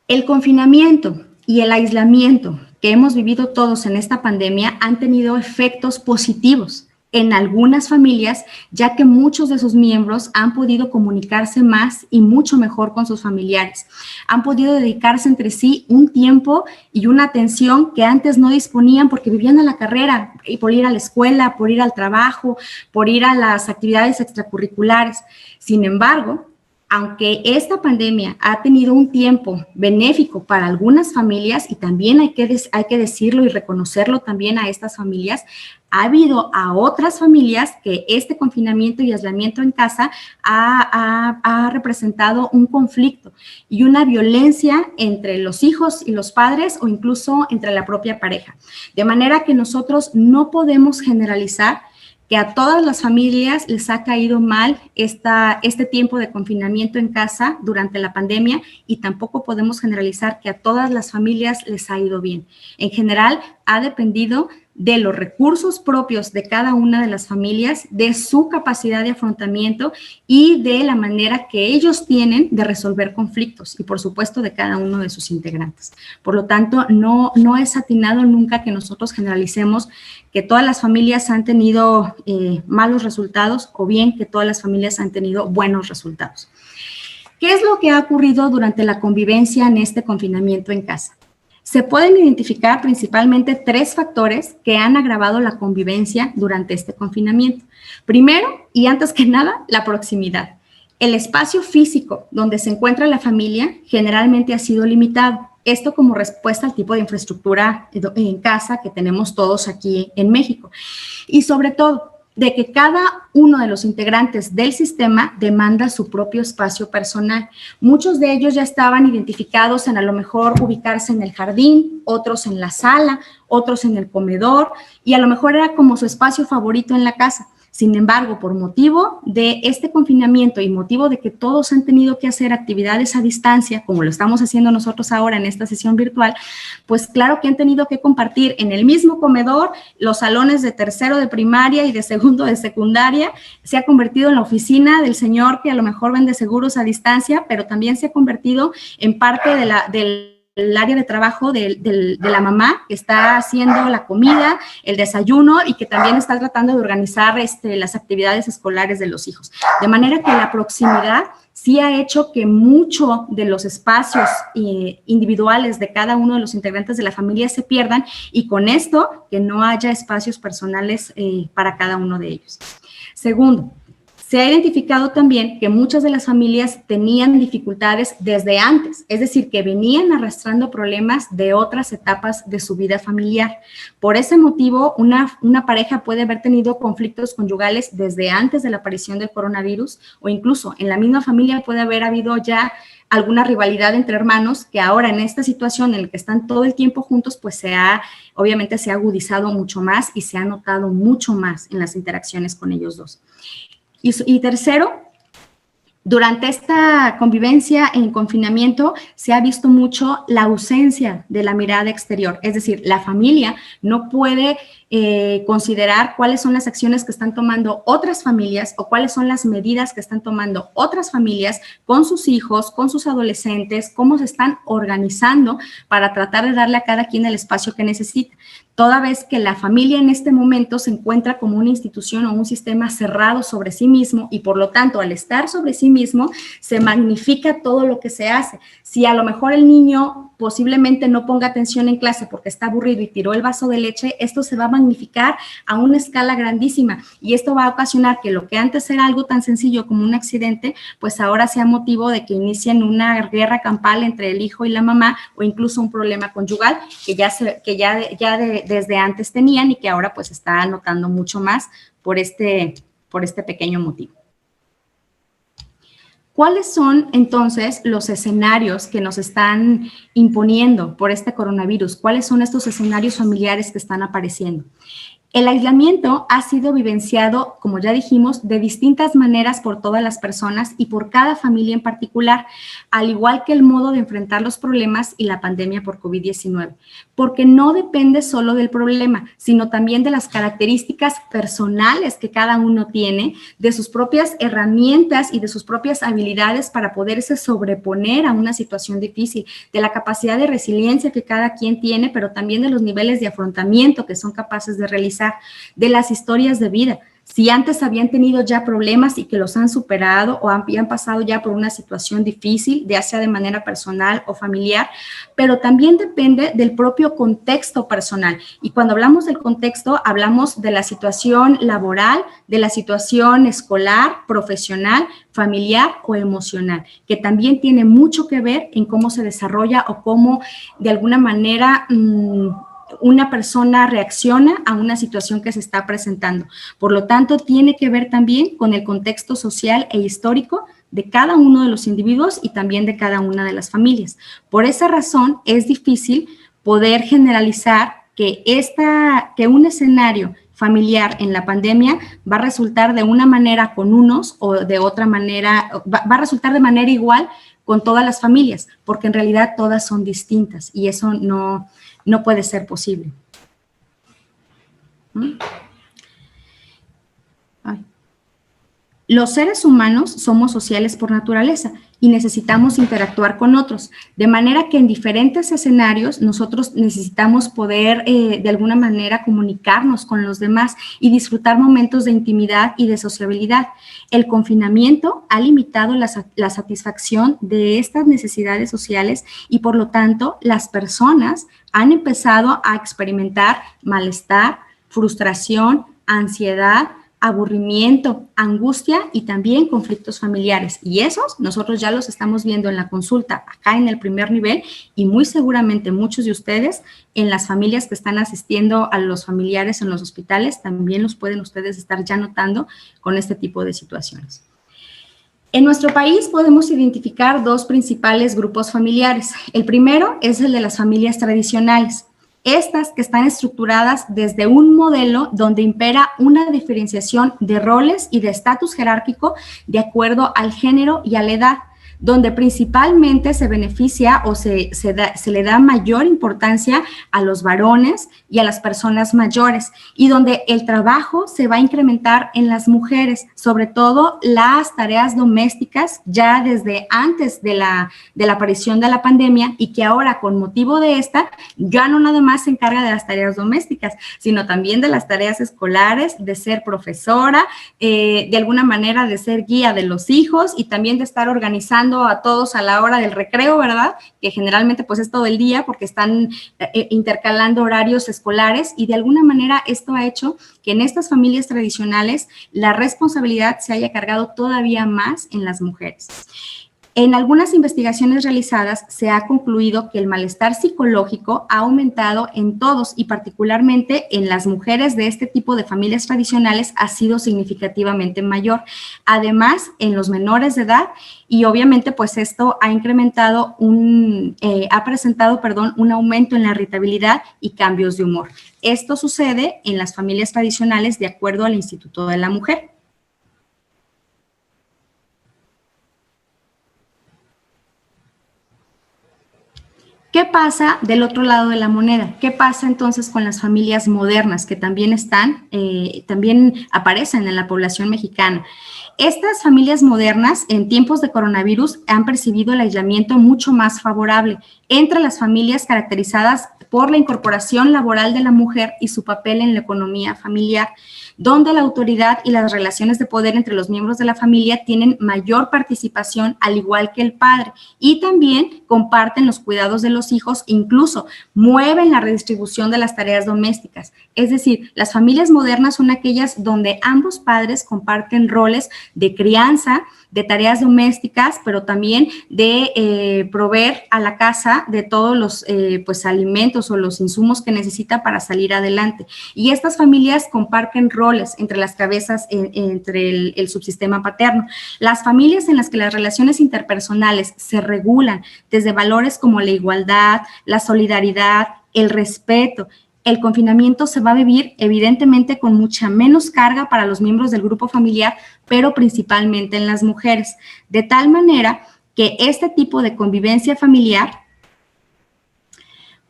El confinamiento y el aislamiento que hemos vivido todos en esta pandemia han tenido efectos positivos en algunas familias, ya que muchos de sus miembros han podido comunicarse más y mucho mejor con sus familiares. Han podido dedicarse entre sí un tiempo y una atención que antes no disponían porque vivían a la carrera, y por ir a la escuela, por ir al trabajo, por ir a las actividades extracurriculares. Sin embargo, aunque esta pandemia ha tenido un tiempo benéfico para algunas familias, y también hay que decirlo y reconocerlo también a estas familias, ha habido a otras familias que este confinamiento y aislamiento en casa ha representado un conflicto y una violencia entre los hijos y los padres o incluso entre la propia pareja. De manera que nosotros no podemos generalizar que a todas las familias les ha caído mal este tiempo de confinamiento en casa durante la pandemia y tampoco podemos generalizar que a todas las familias les ha ido bien. En general, ha dependido de los recursos propios de cada una de las familias, de su capacidad de afrontamiento y de la manera que ellos tienen de resolver conflictos y, por supuesto, de cada uno de sus integrantes. Por lo tanto, no es atinado nunca que nosotros generalicemos que todas las familias han tenido malos resultados o bien que todas las familias han tenido buenos resultados. ¿Qué es lo que ha ocurrido durante la convivencia en este confinamiento en casa? Se pueden identificar principalmente 3 factores que han agravado la convivencia durante este confinamiento. Primero, y antes que nada, la proximidad. El espacio físico donde se encuentra la familia generalmente ha sido limitado. Esto como respuesta al tipo de infraestructura en casa que tenemos todos aquí en México. Y sobre todo, de que cada uno de los integrantes del sistema demanda su propio espacio personal. Muchos de ellos ya estaban identificados en a lo mejor ubicarse en el jardín, otros en la sala, otros en el comedor, y a lo mejor era como su espacio favorito en la casa. Sin embargo, por motivo de este confinamiento y motivo de que todos han tenido que hacer actividades a distancia, como lo estamos haciendo nosotros ahora en esta sesión virtual, pues claro que han tenido que compartir en el mismo comedor los salones de tercero de primaria y de segundo de secundaria. Se ha convertido en la oficina del señor que a lo mejor vende seguros a distancia, pero también se ha convertido en parte de área de trabajo de la mamá que está haciendo la comida, el desayuno y que también está tratando de organizar las actividades escolares de los hijos. De manera que la proximidad sí ha hecho que mucho de los espacios individuales de cada uno de los integrantes de la familia se pierdan y con esto que no haya espacios personales para cada uno de ellos. Segundo, se ha identificado también que muchas de las familias tenían dificultades desde antes, es decir, que venían arrastrando problemas de otras etapas de su vida familiar. Por ese motivo, una pareja puede haber tenido conflictos conyugales desde antes de la aparición del coronavirus o incluso en la misma familia puede haber habido ya alguna rivalidad entre hermanos que ahora en esta situación en la que están todo el tiempo juntos, pues obviamente se ha agudizado mucho más y se ha notado mucho más en las interacciones con ellos dos. Y tercero, durante esta convivencia en confinamiento se ha visto mucho la ausencia de la mirada exterior, es decir, la familia no puede considerar cuáles son las acciones que están tomando otras familias o cuáles son las medidas que están tomando otras familias con sus hijos, con sus adolescentes, cómo se están organizando para tratar de darle a cada quien el espacio que necesita. Toda vez que la familia en este momento se encuentra como una institución o un sistema cerrado sobre sí mismo y por lo tanto al estar sobre sí mismo se magnifica todo lo que se hace. Si a lo mejor el niño posiblemente no ponga atención en clase porque está aburrido y tiró el vaso de leche, esto se va a magnificar a una escala grandísima y esto va a ocasionar que lo que antes era algo tan sencillo como un accidente, pues ahora sea motivo de que inicien una guerra campal entre el hijo y la mamá o incluso un problema conyugal que desde antes tenían y que ahora pues está notando mucho más por este pequeño motivo. ¿Cuáles son entonces los escenarios que nos están imponiendo por este coronavirus? ¿Cuáles son estos escenarios familiares que están apareciendo? El aislamiento ha sido vivenciado, como ya dijimos, de distintas maneras por todas las personas y por cada familia en particular, al igual que el modo de enfrentar los problemas y la pandemia por COVID-19, porque no depende solo del problema, sino también de las características personales que cada uno tiene, de sus propias herramientas y de sus propias habilidades para poderse sobreponer a una situación difícil, de la capacidad de resiliencia que cada quien tiene, pero también de los niveles de afrontamiento que son capaces de realizar, de las historias de vida. Si antes habían tenido ya problemas y que los han superado o habían pasado ya por una situación difícil, ya sea de manera personal o familiar, pero también depende del propio contexto personal. Y cuando hablamos del contexto, hablamos de la situación laboral, de la situación escolar, profesional, familiar o emocional, que también tiene mucho que ver en cómo se desarrolla o cómo de alguna manera una persona reacciona a una situación que se está presentando. Por lo tanto, tiene que ver también con el contexto social e histórico de cada uno de los individuos y también de cada una de las familias. Por esa razón, es difícil poder generalizar que un escenario familiar en la pandemia va a resultar de una manera con unos o de otra manera, va a resultar de manera igual con todas las familias, porque en realidad todas son distintas y eso no puede ser posible. Los seres humanos somos sociales por naturaleza y necesitamos interactuar con otros, de manera que en diferentes escenarios nosotros necesitamos poder de alguna manera comunicarnos con los demás y disfrutar momentos de intimidad y de sociabilidad. El confinamiento ha limitado la satisfacción de estas necesidades sociales y por lo tanto las personas han empezado a experimentar malestar, frustración, ansiedad, aburrimiento, angustia y también conflictos familiares. Y esos nosotros ya los estamos viendo en la consulta acá en el primer nivel y muy seguramente muchos de ustedes en las familias que están asistiendo a los familiares en los hospitales también los pueden ustedes estar ya notando con este tipo de situaciones. En nuestro país podemos identificar dos principales grupos familiares. El primero es el de las familias tradicionales. Estas que están estructuradas desde un modelo donde impera una diferenciación de roles y de estatus jerárquico de acuerdo al género y a la edad. donde principalmente se beneficia o se le da mayor importancia a los varones y a las personas mayores, y donde el trabajo se va a incrementar en las mujeres, sobre todo las tareas domésticas, ya desde antes de la aparición de la pandemia, y que ahora con motivo de esta ya no nada más se encarga de las tareas domésticas, sino también de las tareas escolares, de ser profesora, de alguna manera de ser guía de los hijos, y también de estar organizando a todos a la hora del recreo, ¿verdad? Que generalmente pues es todo el día porque están intercalando horarios escolares, y de alguna manera esto ha hecho que en estas familias tradicionales la responsabilidad se haya cargado todavía más en las mujeres. En algunas investigaciones realizadas se ha concluido que el malestar psicológico ha aumentado en todos, y particularmente en las mujeres de este tipo de familias tradicionales ha sido significativamente mayor. Además, en los menores de edad, y obviamente pues esto ha incrementado ha presentado un aumento en la irritabilidad y cambios de humor. Esto sucede en las familias tradicionales de acuerdo al Instituto de la Mujer. ¿Qué pasa del otro lado de la moneda? ¿Qué pasa entonces con las familias modernas que también también aparecen en la población mexicana? Estas familias modernas en tiempos de coronavirus han percibido el aislamiento mucho más favorable entre las familias caracterizadas por la incorporación laboral de la mujer y su papel en la economía familiar, donde la autoridad y las relaciones de poder entre los miembros de la familia tienen mayor participación, al igual que el padre, y también comparten los cuidados de los hijos, incluso mueven la redistribución de las tareas domésticas. Es decir, las familias modernas son aquellas donde ambos padres comparten roles de crianza, de tareas domésticas, pero también de proveer a la casa de todos los alimentos o los insumos que necesita para salir adelante. Y estas familias comparten roles entre las cabezas, entre el subsistema paterno. Las familias en las que las relaciones interpersonales se regulan desde valores como la igualdad, la solidaridad, el respeto, el confinamiento se va a vivir evidentemente con mucha menos carga para los miembros del grupo familiar, pero principalmente en las mujeres, de tal manera que este tipo de convivencia familiar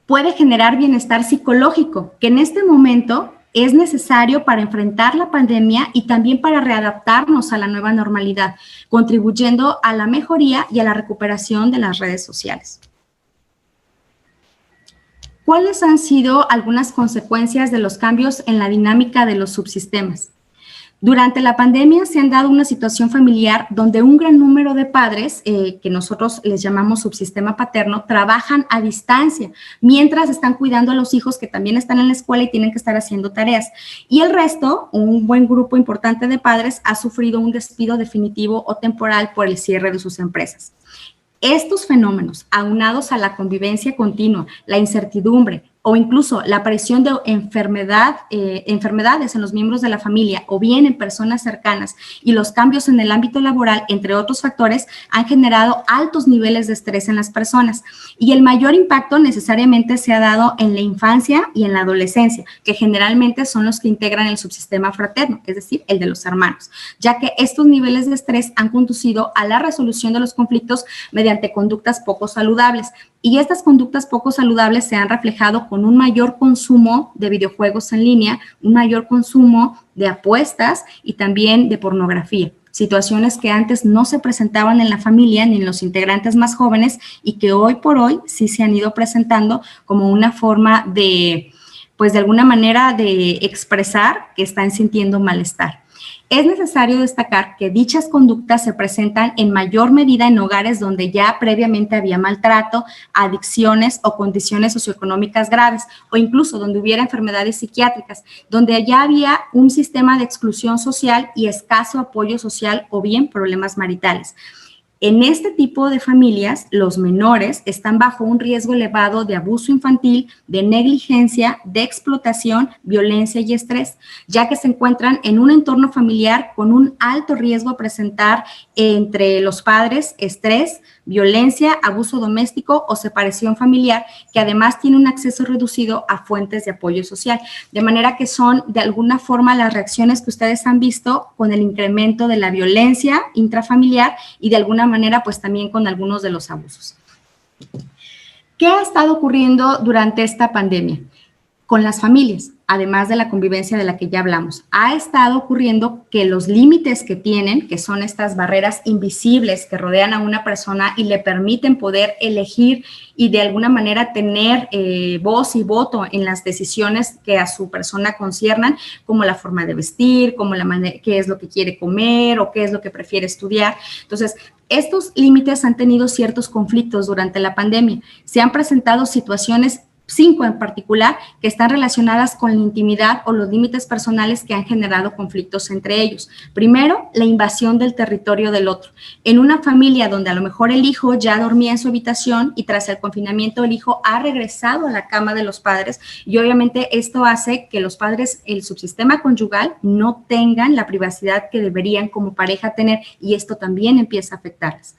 puede generar bienestar psicológico, que en este momento es necesario para enfrentar la pandemia y también para readaptarnos a la nueva normalidad, contribuyendo a la mejoría y a la recuperación de las redes sociales. ¿Cuáles han sido algunas consecuencias de los cambios en la dinámica de los subsistemas? Durante la pandemia se han dado una situación familiar donde un gran número de padres, que nosotros les llamamos subsistema paterno, trabajan a distancia, mientras están cuidando a los hijos que también están en la escuela y tienen que estar haciendo tareas. Y el resto, un buen grupo importante de padres, ha sufrido un despido definitivo o temporal por el cierre de sus empresas. Estos fenómenos, aunados a la convivencia continua, la incertidumbre o incluso la aparición de enfermedades en los miembros de la familia o bien en personas cercanas, y los cambios en el ámbito laboral, entre otros factores, han generado altos niveles de estrés en las personas. Y el mayor impacto necesariamente se ha dado en la infancia y en la adolescencia, que generalmente son los que integran el subsistema fraterno, es decir, el de los hermanos, ya que estos niveles de estrés han conducido a la resolución de los conflictos mediante conductas poco saludables. Y estas conductas poco saludables se han reflejado con un mayor consumo de videojuegos en línea, un mayor consumo de apuestas y también de pornografía. Situaciones que antes no se presentaban en la familia ni en los integrantes más jóvenes y que hoy por hoy sí se han ido presentando como una forma de, pues de alguna manera, de expresar que están sintiendo malestar. Es necesario destacar que dichas conductas se presentan en mayor medida en hogares donde ya previamente había maltrato, adicciones o condiciones socioeconómicas graves, o incluso donde hubiera enfermedades psiquiátricas, donde ya había un sistema de exclusión social y escaso apoyo social o bien problemas maritales. En este tipo de familias, los menores están bajo un riesgo elevado de abuso infantil, de negligencia, de explotación, violencia y estrés, ya que se encuentran en un entorno familiar con un alto riesgo a presentar entre los padres estrés, violencia, abuso doméstico o separación familiar, que además tiene un acceso reducido a fuentes de apoyo social. De manera que son de alguna forma las reacciones que ustedes han visto con el incremento de la violencia intrafamiliar y de alguna manera pues también con algunos de los abusos. ¿Qué ha estado ocurriendo durante esta pandemia? Con las familias, además de la convivencia de la que ya hablamos, ha estado ocurriendo que los límites que tienen, que son estas barreras invisibles que rodean a una persona y le permiten poder elegir y de alguna manera tener voz y voto en las decisiones que a su persona conciernan, como la forma de vestir, como la manera, qué es lo que quiere comer o qué es lo que prefiere estudiar. Entonces, estos límites han tenido ciertos conflictos durante la pandemia. Se han presentado situaciones 5 en particular, que están relacionadas con la intimidad o los límites personales que han generado conflictos entre ellos. Primero, la invasión del territorio del otro. En una familia donde a lo mejor el hijo ya dormía en su habitación y tras el confinamiento el hijo ha regresado a la cama de los padres y obviamente esto hace que los padres, el subsistema conyugal, no tengan la privacidad que deberían como pareja tener y esto también empieza a afectarles.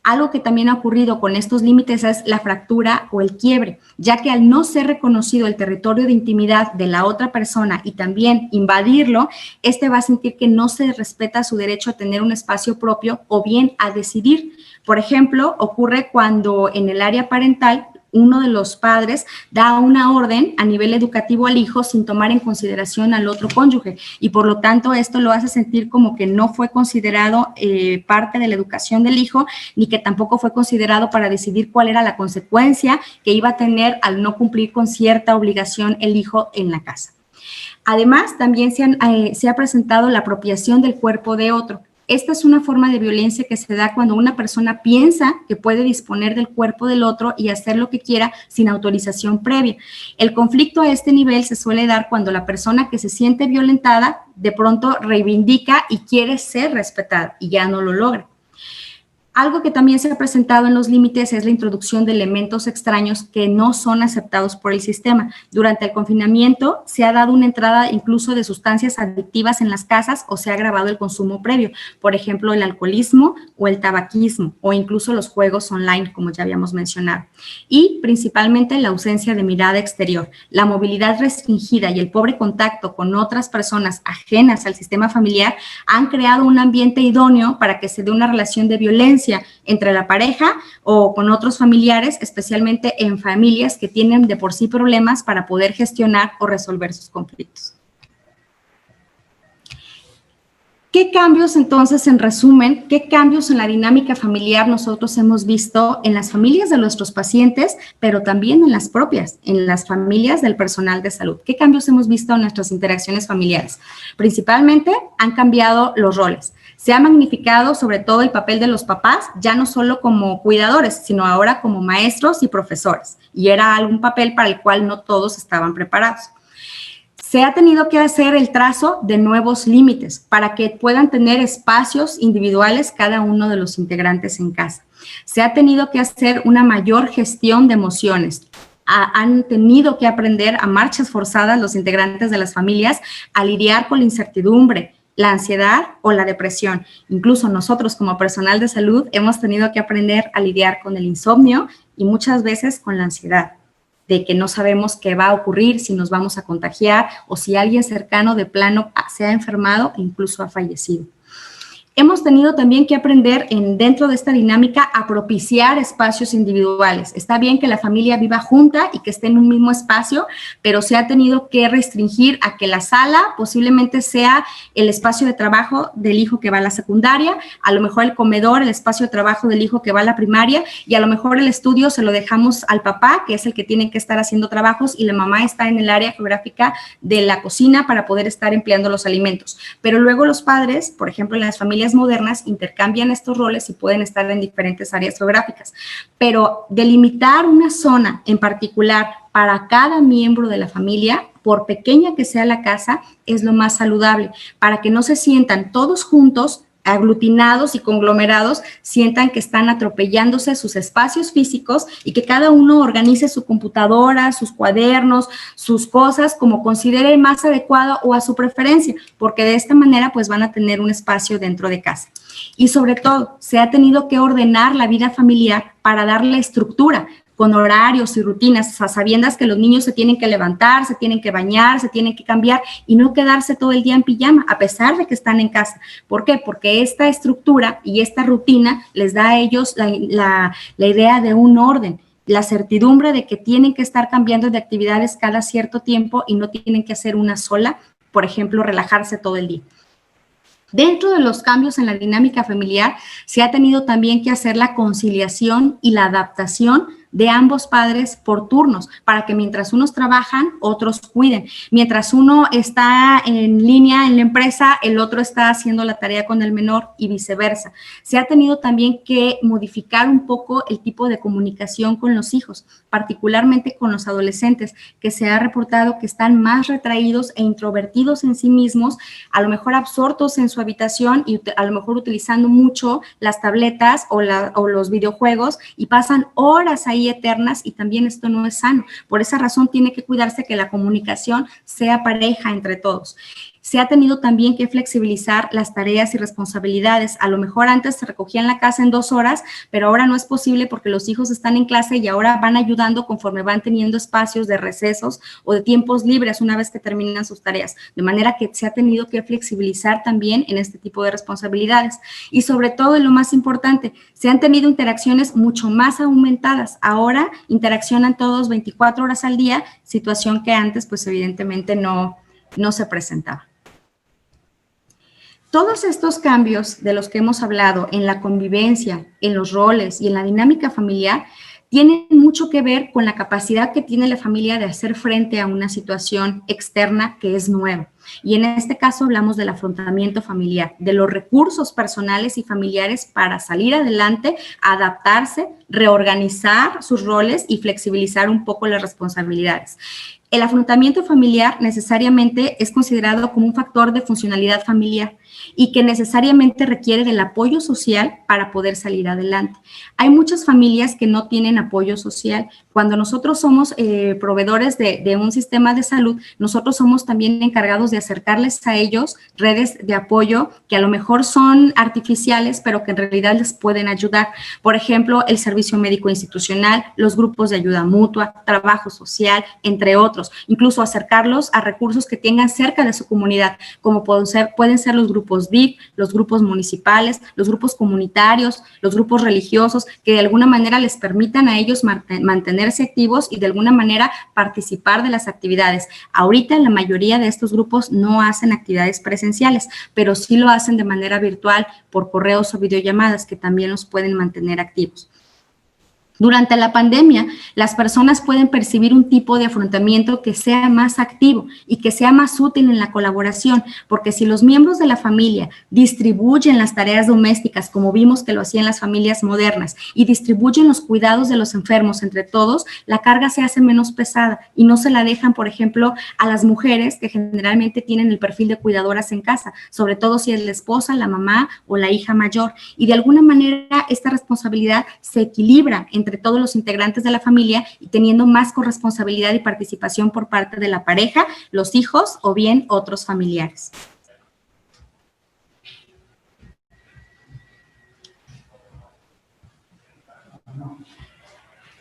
Algo que también ha ocurrido con estos límites es la fractura o el quiebre, ya que al no ser reconocido el territorio de intimidad de la otra persona y también invadirlo, este va a sentir que no se respeta su derecho a tener un espacio propio o bien a decidir. Por ejemplo, ocurre cuando en el área parental uno de los padres da una orden a nivel educativo al hijo sin tomar en consideración al otro cónyuge y por lo tanto esto lo hace sentir como que no fue considerado parte de la educación del hijo ni que tampoco fue considerado para decidir cuál era la consecuencia que iba a tener al no cumplir con cierta obligación el hijo en la casa. Además, también se ha presentado la apropiación del cuerpo de otro. Esta es una forma de violencia que se da cuando una persona piensa que puede disponer del cuerpo del otro y hacer lo que quiera sin autorización previa. El conflicto a este nivel se suele dar cuando la persona que se siente violentada de pronto reivindica y quiere ser respetada y ya no lo logra. Algo que también se ha presentado en los límites es la introducción de elementos extraños que no son aceptados por el sistema. Durante el confinamiento se ha dado una entrada incluso de sustancias adictivas en las casas o se ha agravado el consumo previo, por ejemplo, el alcoholismo o el tabaquismo o incluso los juegos online, como ya habíamos mencionado. Y principalmente la ausencia de mirada exterior, la movilidad restringida y el pobre contacto con otras personas ajenas al sistema familiar han creado un ambiente idóneo para que se dé una relación de violencia entre la pareja o con otros familiares, especialmente en familias que tienen de por sí problemas para poder gestionar o resolver sus conflictos. ¿Qué cambios entonces, en resumen, qué cambios en la dinámica familiar nosotros hemos visto en las familias de nuestros pacientes, pero también en las propias, en las familias del personal de salud? ¿Qué cambios hemos visto en nuestras interacciones familiares? Principalmente han cambiado los roles. Se ha magnificado sobre todo el papel de los papás, ya no solo como cuidadores, sino ahora como maestros y profesores. Y era algún papel para el cual no todos estaban preparados. Se ha tenido que hacer el trazo de nuevos límites para que puedan tener espacios individuales cada uno de los integrantes en casa. Se ha tenido que hacer una mayor gestión de emociones. Han tenido que aprender a marchas forzadas los integrantes de las familias a lidiar con la incertidumbre, la ansiedad o la depresión. Incluso nosotros como personal de salud hemos tenido que aprender a lidiar con el insomnio y muchas veces con la ansiedad, de que no sabemos qué va a ocurrir, si nos vamos a contagiar o si alguien cercano de plano se ha enfermado e incluso ha fallecido. Hemos tenido también que aprender dentro de esta dinámica a propiciar espacios individuales. Está bien que la familia viva junta y que esté en un mismo espacio, pero se ha tenido que restringir a que la sala posiblemente sea el espacio de trabajo del hijo que va a la secundaria, a lo mejor el comedor, el espacio de trabajo del hijo que va a la primaria y a lo mejor el estudio se lo dejamos al papá, que es el que tiene que estar haciendo trabajos y la mamá está en el área geográfica de la cocina para poder estar empleando los alimentos. Pero luego los padres, por ejemplo, en las familias modernas intercambian estos roles y pueden estar en diferentes áreas geográficas, pero delimitar una zona en particular para cada miembro de la familia, por pequeña que sea la casa, es lo más saludable, para que no se sientan todos juntos, aglutinados y conglomerados, sientan que están atropellándose sus espacios físicos y que cada uno organice su computadora, sus cuadernos, sus cosas como considere más adecuado o a su preferencia, porque de esta manera pues van a tener un espacio dentro de casa. Y sobre todo, se ha tenido que ordenar la vida familiar para darle estructura, con horarios y rutinas, a sabiendas que los niños se tienen que levantar, se tienen que bañar, se tienen que cambiar y no quedarse todo el día en pijama, a pesar de que están en casa. ¿Por qué? Porque esta estructura y esta rutina les da a ellos la idea de un orden, la certidumbre de que tienen que estar cambiando de actividades cada cierto tiempo y no tienen que hacer una sola, por ejemplo, relajarse todo el día. Dentro de los cambios en la dinámica familiar, se ha tenido también que hacer la conciliación y la adaptación de ambos padres por turnos, para que mientras unos trabajan, otros cuiden. Mientras uno está en línea en la empresa, el otro está haciendo la tarea con el menor y viceversa. Se ha tenido también que modificar un poco el tipo de comunicación con los hijos, particularmente con los adolescentes, que se ha reportado que están más retraídos e introvertidos en sí mismos, a lo mejor absortos en su habitación y a lo mejor utilizando mucho las tabletas o los videojuegos y pasan horas ahí eternas, y también esto no es sano. Por esa razón tiene que cuidarse que la comunicación sea pareja entre todos. Se ha tenido también que flexibilizar las tareas y responsabilidades. A lo mejor antes se recogía en la casa en 2 horas, pero ahora no es posible porque los hijos están en clase y ahora van ayudando conforme van teniendo espacios de recesos o de tiempos libres una vez que terminan sus tareas. De manera que se ha tenido que flexibilizar también en este tipo de responsabilidades. Y sobre todo, y lo más importante, se han tenido interacciones mucho más aumentadas. Ahora interaccionan todos 24 horas al día, situación que antes, pues evidentemente no se presentaba. Todos estos cambios de los que hemos hablado en la convivencia, en los roles y en la dinámica familiar tienen mucho que ver con la capacidad que tiene la familia de hacer frente a una situación externa que es nueva. Y en este caso hablamos del afrontamiento familiar, de los recursos personales y familiares para salir adelante, adaptarse, reorganizar sus roles y flexibilizar un poco las responsabilidades. El afrontamiento familiar necesariamente es considerado como un factor de funcionalidad familiar y que necesariamente requiere del apoyo social para poder salir adelante. Hay muchas familias que no tienen apoyo social. Cuando nosotros somos proveedores de un sistema de salud, nosotros somos también encargados de acercarles a ellos redes de apoyo que a lo mejor son artificiales, pero que en realidad les pueden ayudar. Por ejemplo, el servicio médico institucional, los grupos de ayuda mutua, trabajo social, entre otros. Incluso acercarlos a recursos que tengan cerca de su comunidad, como pueden ser los grupos DIF, los grupos municipales, los grupos comunitarios, los grupos religiosos, que de alguna manera les permitan a ellos mantenerse activos y de alguna manera participar de las actividades. Ahorita la mayoría de estos grupos no hacen actividades presenciales, pero sí lo hacen de manera virtual por correos o videollamadas que también los pueden mantener activos. Durante la pandemia, las personas pueden percibir un tipo de afrontamiento que sea más activo y que sea más útil en la colaboración, porque si los miembros de la familia distribuyen las tareas domésticas, como vimos que lo hacían las familias modernas, y distribuyen los cuidados de los enfermos entre todos, la carga se hace menos pesada y no se la dejan, por ejemplo, a las mujeres que generalmente tienen el perfil de cuidadoras en casa, sobre todo si es la esposa, la mamá o la hija mayor. Y de alguna manera esta responsabilidad se equilibra entre todos los integrantes de la familia y teniendo más corresponsabilidad y participación por parte de la pareja, los hijos o bien otros familiares.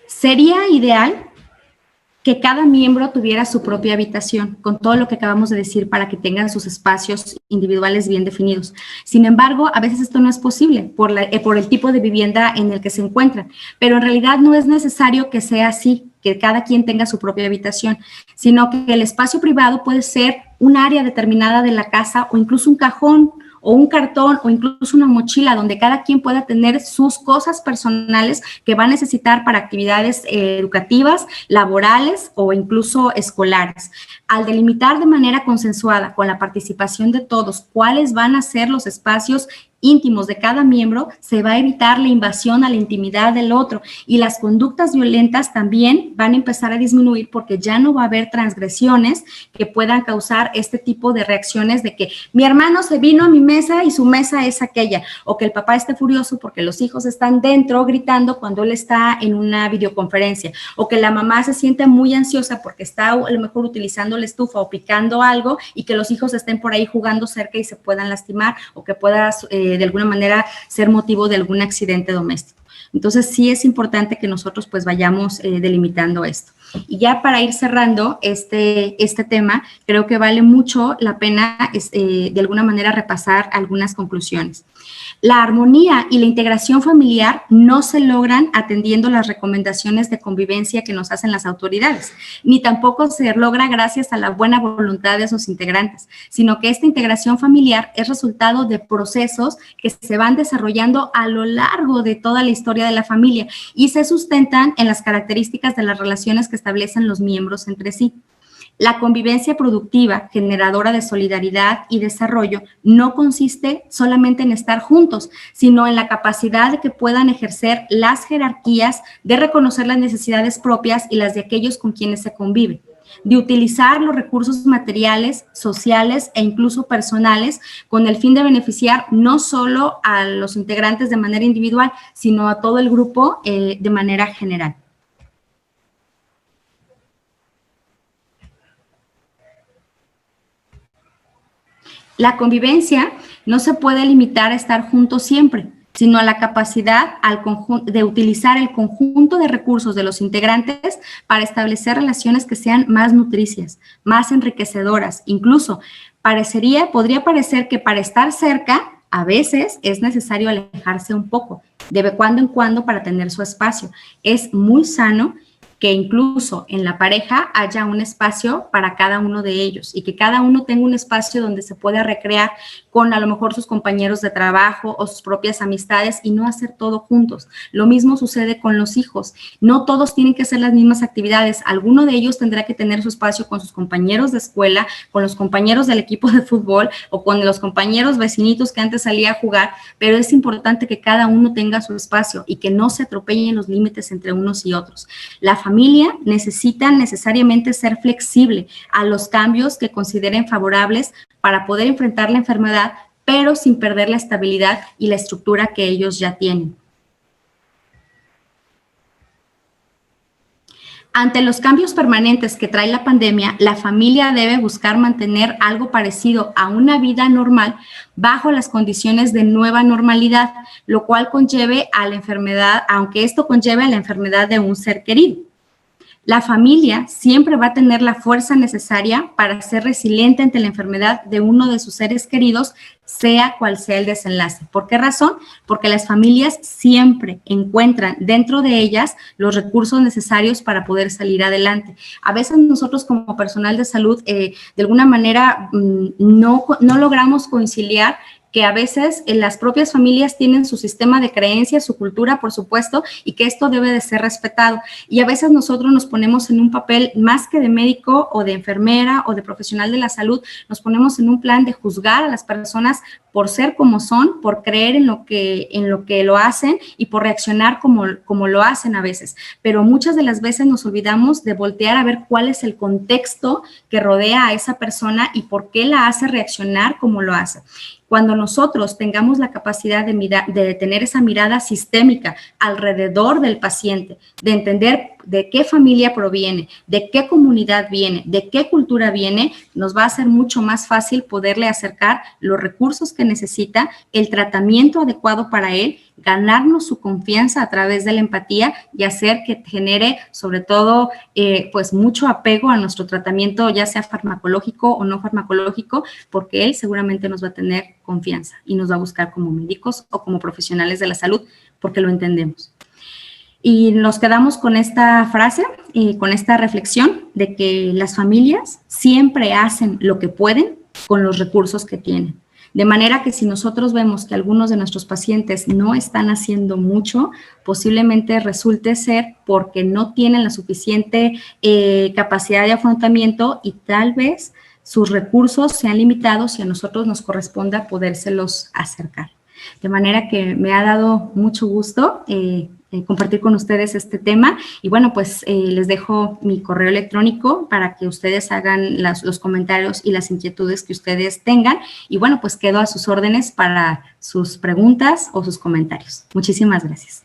Sería ideal que cada miembro tuviera su propia habitación, con todo lo que acabamos de decir, para que tengan sus espacios individuales bien definidos. Sin embargo, a veces esto no es posible por el tipo de vivienda en el que se encuentran, pero en realidad no es necesario que sea así, que cada quien tenga su propia habitación, sino que el espacio privado puede ser un área determinada de la casa o incluso un cajón o un cartón o incluso una mochila donde cada quien pueda tener sus cosas personales que va a necesitar para actividades educativas, laborales o incluso escolares. Al delimitar de manera consensuada con la participación de todos cuáles van a ser los espacios íntimos de cada miembro, se va a evitar la invasión a la intimidad del otro y las conductas violentas también van a empezar a disminuir porque ya no va a haber transgresiones que puedan causar este tipo de reacciones de que mi hermano se vino a mi mesa y su mesa es aquella, o que el papá esté furioso porque los hijos están dentro gritando cuando él está en una videoconferencia, o que la mamá se siente muy ansiosa porque está a lo mejor utilizando la estufa o picando algo y que los hijos estén por ahí jugando cerca y se puedan lastimar o que pueda de alguna manera ser motivo de algún accidente doméstico. Entonces, sí es importante que nosotros pues vayamos delimitando esto. Y ya para ir cerrando este tema, creo que vale mucho la pena de alguna manera repasar algunas conclusiones. La armonía y la integración familiar no se logran atendiendo las recomendaciones de convivencia que nos hacen las autoridades, ni tampoco se logra gracias a la buena voluntad de sus integrantes, sino que esta integración familiar es resultado de procesos que se van desarrollando a lo largo de toda la historia de la familia y se sustentan en las características de las relaciones que establecen los miembros entre sí. La convivencia productiva, generadora de solidaridad y desarrollo, no consiste solamente en estar juntos, sino en la capacidad de que puedan ejercer las jerarquías, de reconocer las necesidades propias y las de aquellos con quienes se convive, de utilizar los recursos materiales, sociales e incluso personales con el fin de beneficiar no solo a los integrantes de manera individual, sino a todo el grupo de manera general. La convivencia no se puede limitar a estar juntos siempre, sino a la capacidad de utilizar el conjunto de recursos de los integrantes para establecer relaciones que sean más nutricias, más enriquecedoras. Incluso podría parecer que para estar cerca, a veces es necesario alejarse un poco, de cuando en cuando para tener su espacio. Es muy sano que incluso en la pareja haya un espacio para cada uno de ellos y que cada uno tenga un espacio donde se pueda recrear con a lo mejor sus compañeros de trabajo o sus propias amistades y no hacer todo juntos. Lo mismo sucede con los hijos. No todos tienen que hacer las mismas actividades. Alguno de ellos tendrá que tener su espacio con sus compañeros de escuela, con los compañeros del equipo de fútbol o con los compañeros vecinitos que antes salía a jugar, pero es importante que cada uno tenga su espacio y que no se atropellen los límites entre unos y otros. La familia necesita necesariamente ser flexible a los cambios que consideren favorables para poder enfrentar la enfermedad, pero sin perder la estabilidad y la estructura que ellos ya tienen. Ante los cambios permanentes que trae la pandemia, la familia debe buscar mantener algo parecido a una vida normal bajo las condiciones de nueva normalidad, lo cual conlleve a la enfermedad, aunque esto conlleve a la enfermedad de un ser querido. La familia siempre va a tener la fuerza necesaria para ser resiliente ante la enfermedad de uno de sus seres queridos, sea cual sea el desenlace. ¿Por qué razón? Porque las familias siempre encuentran dentro de ellas los recursos necesarios para poder salir adelante. A veces nosotros como personal de salud, de alguna manera, no logramos conciliar que a veces las propias familias tienen su sistema de creencias, su cultura, por supuesto, y que esto debe de ser respetado. Y a veces nosotros nos ponemos en un papel más que de médico o de enfermera o de profesional de la salud, nos ponemos en un plan de juzgar a las personas por ser como son, por creer en lo que lo hacen y por reaccionar como lo hacen a veces. Pero muchas de las veces nos olvidamos de voltear a ver cuál es el contexto que rodea a esa persona y por qué la hace reaccionar como lo hace. Cuando nosotros tengamos la capacidad de tener esa mirada sistémica alrededor del paciente, de entender de qué familia proviene, de qué comunidad viene, de qué cultura viene, nos va a ser mucho más fácil poderle acercar los recursos que necesita, el tratamiento adecuado para él, ganarnos su confianza a través de la empatía y hacer que genere sobre todo pues mucho apego a nuestro tratamiento, ya sea farmacológico o no farmacológico, porque él seguramente nos va a tener confianza y nos va a buscar como médicos o como profesionales de la salud porque lo entendemos. Y nos quedamos con esta frase y con esta reflexión de que las familias siempre hacen lo que pueden con los recursos que tienen. De manera que si nosotros vemos que algunos de nuestros pacientes no están haciendo mucho, posiblemente resulte ser porque no tienen la suficiente capacidad de afrontamiento y tal vez sus recursos sean limitados y a nosotros nos corresponda podérselos acercar. De manera que me ha dado mucho gusto compartir con ustedes este tema y bueno, pues les dejo mi correo electrónico para que ustedes hagan los comentarios y las inquietudes que ustedes tengan y bueno, pues quedo a sus órdenes para sus preguntas o sus comentarios. Muchísimas gracias.